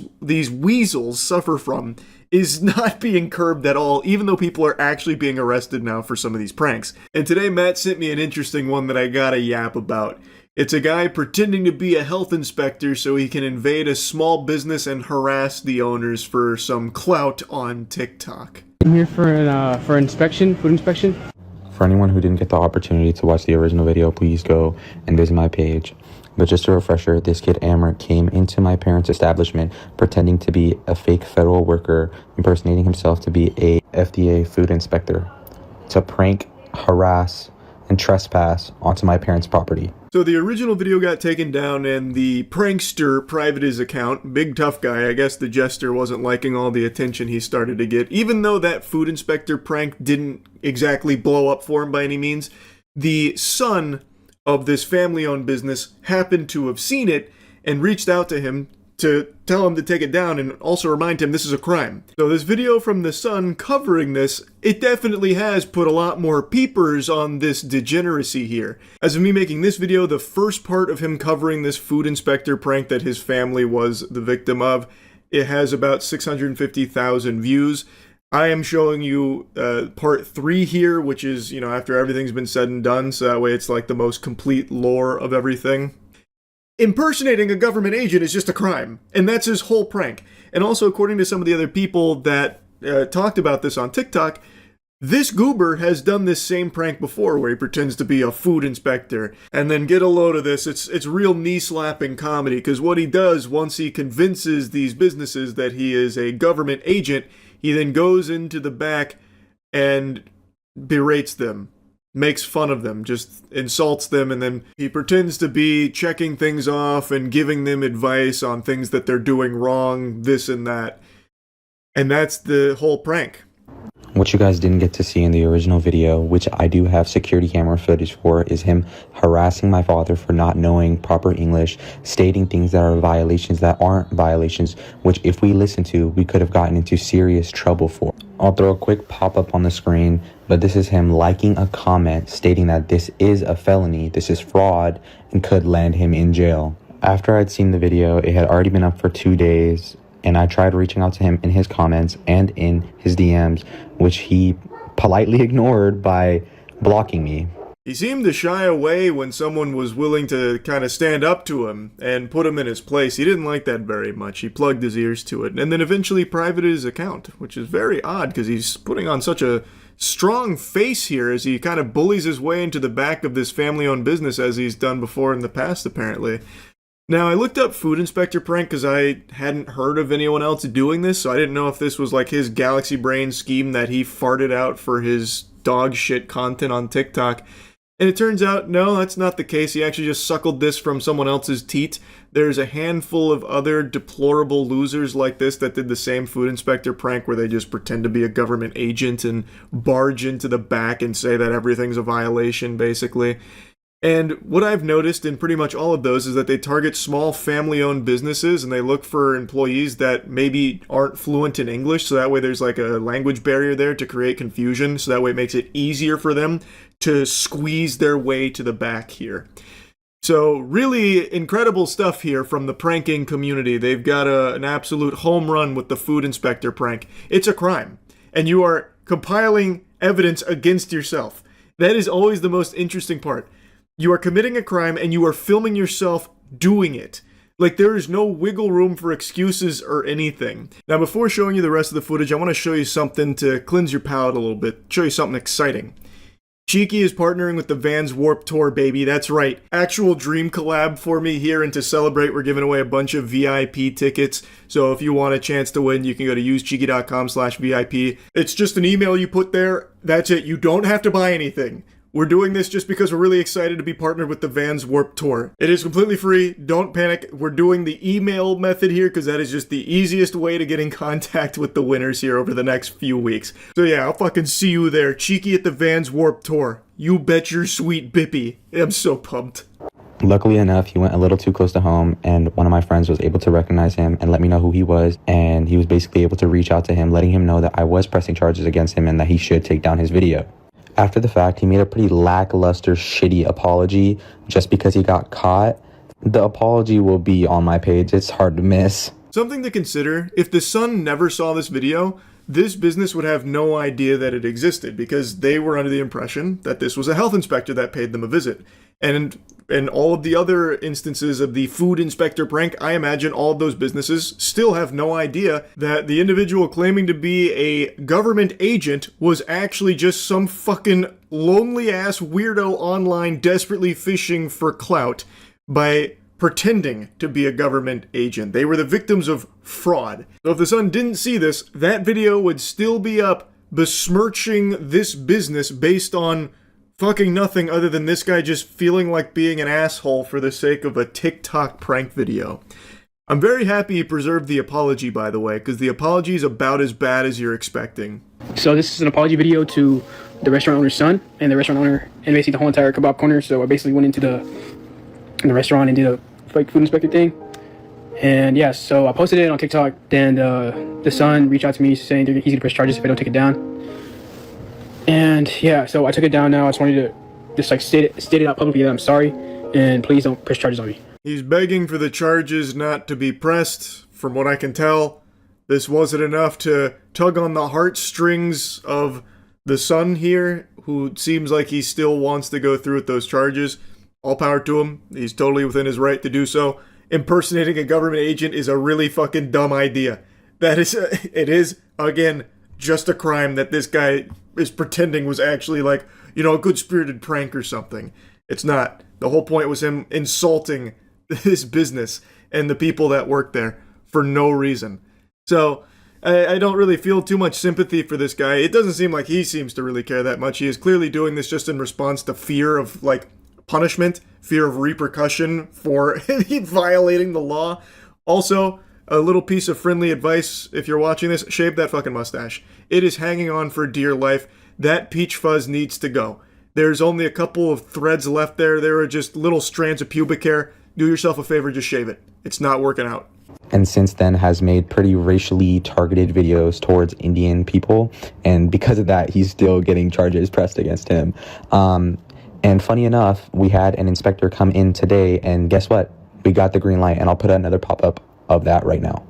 weasels suffer from is not being curbed at all, even though people are actually being arrested now for some of these pranks. And today Matt sent me an interesting one that I gotta yap about. It's a guy pretending to be a health inspector so he can invade a small business and harass the owners for some clout on TikTok. I'm here for an inspection, food inspection. For anyone who didn't get the opportunity to watch the original video, please go and visit my page. But just a refresher, this kid Amber came into my parents' establishment pretending to be a fake federal worker, impersonating himself to be a FDA food inspector, to prank, harass, and trespass onto my parents' property. So the original video got taken down and the prankster privated his account. Big tough guy. I guess the jester wasn't liking all the attention he started to get. Even though that food inspector prank didn't exactly blow up for him by any means, the son of this family-owned business happened to have seen it and reached out to him to tell him to take it down and also remind him this is a crime. So this video from the son covering this, it definitely has put a lot more peepers on this degeneracy here. As of me making this video, the first part of him covering this food inspector prank that his family was the victim of, it has about 650,000 views. I am showing you part 3 here, which is, you know, after everything's been said and done, so that way it's like the most complete lore of everything. Impersonating a government agent is just a crime, and that's his whole prank. And also, according to some of the other people that talked about this on TikTok, this goober has done this same prank before where he pretends to be a food inspector. And then get a load of this, it's real knee-slapping comedy, because what he does once he convinces these businesses that he is a government agent, he then goes into the back and berates them. Makes fun of them, just insults them, and then he pretends to be checking things off and giving them advice on things that they're doing wrong, this and that. And that's the whole prank. What you guys didn't get to see in the original video, which I do have security camera footage for, is him harassing my father for not knowing proper English, stating things that are violations that aren't violations, which if we listened to, we could have gotten into serious trouble for. I'll throw a quick pop-up on the screen, but this is him liking a comment stating that this is a felony, this is fraud, and could land him in jail. After I'd seen the video, it had already been up for 2 days, and I tried reaching out to him in his comments and in his DMs, which he politely ignored by blocking me. He seemed to shy away when someone was willing to kind of stand up to him and put him in his place. He didn't like that very much. He plugged his ears to it, and then eventually privated his account, which is very odd because he's putting on such a strong face here as he kind of bullies his way into the back of this family-owned business as he's done before in the past, apparently. Now, I looked up food inspector prank because I hadn't heard of anyone else doing this, so I didn't know if this was like his galaxy brain scheme that he farted out for his dog shit content on TikTok. And it turns out, no, that's not the case. He actually just suckled this from someone else's teat. There's a handful of other deplorable losers like this that did the same food inspector prank where they just pretend to be a government agent and barge into the back and say that everything's a violation, basically. And what I've noticed in pretty much all of those is that they target small family-owned businesses and they look for employees that maybe aren't fluent in English, so that way there's like a language barrier there to create confusion, so that way it makes it easier for them to squeeze their way to the back here. So really incredible stuff here from the pranking community. They've got an absolute home run with the food inspector prank. It's a crime, and you are compiling evidence against yourself. That is always the most interesting part. You are committing a crime and you are filming yourself doing it. Like, there is no wiggle room for excuses or anything. Now, before showing you the rest of the footage, I want to show you something to cleanse your palate a little bit. Show you something exciting. Cheeky is partnering with the Vans Warped Tour, baby. That's right. Actual dream collab for me here, and to celebrate, we're giving away a bunch of VIP tickets. So if you want a chance to win, you can go to usecheeky.com/VIP. It's just an email you put there. That's it. You don't have to buy anything. We're doing this just because we're really excited to be partnered with the Vans Warped Tour. It is completely free. Don't panic. We're doing the email method here because that is just the easiest way to get in contact with the winners here over the next few weeks. So yeah, I'll fucking see you there. Cheeky at the Vans Warped Tour. You bet your sweet bippy. I'm so pumped. Luckily enough, he went a little too close to home, and one of my friends was able to recognize him and let me know who he was, and he was basically able to reach out to him, letting him know that I was pressing charges against him and that he should take down his video. After the fact, he made a pretty lackluster, shitty apology just because he got caught. The apology will be on my page. It's hard to miss. Something to consider, if the son never saw this video, this business would have no idea that it existed because they were under the impression that this was a health inspector that paid them a visit. And in all of the other instances of the food inspector prank, I imagine all of those businesses still have no idea that the individual claiming to be a government agent was actually just some fucking lonely-ass weirdo online desperately fishing for clout by pretending to be a government agent. They were the victims of fraud. So if the Sun didn't see this, that video would still be up besmirching this business based on fucking nothing other than this guy just feeling like being an asshole for the sake of a TikTok prank video. I'm very happy he preserved the apology, by the way, because the apology is about as bad as you're expecting. So this is an apology video to the restaurant owner's son and the restaurant owner and basically the whole entire kebab corner. So I basically went into the restaurant and did a fake food inspector thing. And yeah, so I posted it on TikTok. Then the son reached out to me saying he's gonna press charges if I don't take it down. And yeah, so I took it down now. I just wanted to just like state it out publicly that I'm sorry and please don't press charges on me. He's begging for the charges not to be pressed. From what I can tell, this wasn't enough to tug on the heartstrings of the son here, who seems like he still wants to go through with those charges. All power to him. He's totally within his right to do so. Impersonating a government agent is a really fucking dumb idea. It is, again, just a crime that this guy is pretending was actually like, you know, a good-spirited prank or something. It's not. The whole point was him insulting this business and the people that work there for no reason. So, I don't really feel too much sympathy for this guy. It doesn't seem like he seems to really care that much. He is clearly doing this just in response to fear of, like, punishment, fear of repercussion for violating the law. Also, a little piece of friendly advice, if you're watching this, shave that fucking mustache. It is hanging on for dear life. That peach fuzz needs to go. There's only a couple of threads left there. There are just little strands of pubic hair. Do yourself a favor, just shave it. It's not working out. And since then has made pretty racially targeted videos towards Indian people. And because of that, he's still getting charges pressed against him. And funny enough, we had an inspector come in today, and guess what? We got the green light, and I'll put another pop-up of that right now.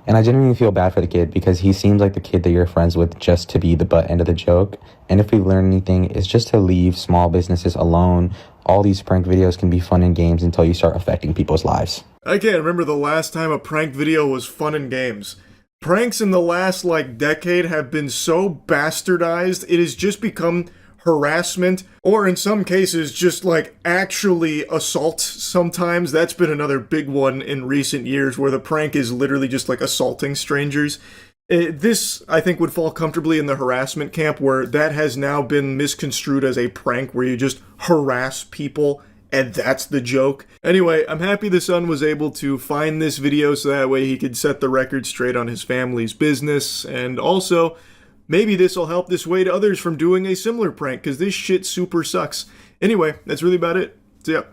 And I genuinely feel bad for the kid because he seems like the kid that you're friends with just to be the butt end of the joke. And if we learn anything, it's just to leave small businesses alone. All these prank videos can be fun and games until you start affecting people's lives. I can't remember the last time a prank video was fun and games. Pranks in the last, decade have been so bastardized, it has just become harassment, or in some cases, just, actually assault sometimes. That's been another big one in recent years, where the prank is literally just, assaulting strangers. This, I think, would fall comfortably in the harassment camp, where that has now been misconstrued as a prank, where you just harass people, and that's the joke. Anyway, I'm happy the son was able to find this video so that way he could set the record straight on his family's business, and also, maybe this will help dissuade others from doing a similar prank, because this shit super sucks. Anyway, that's really about it. See ya.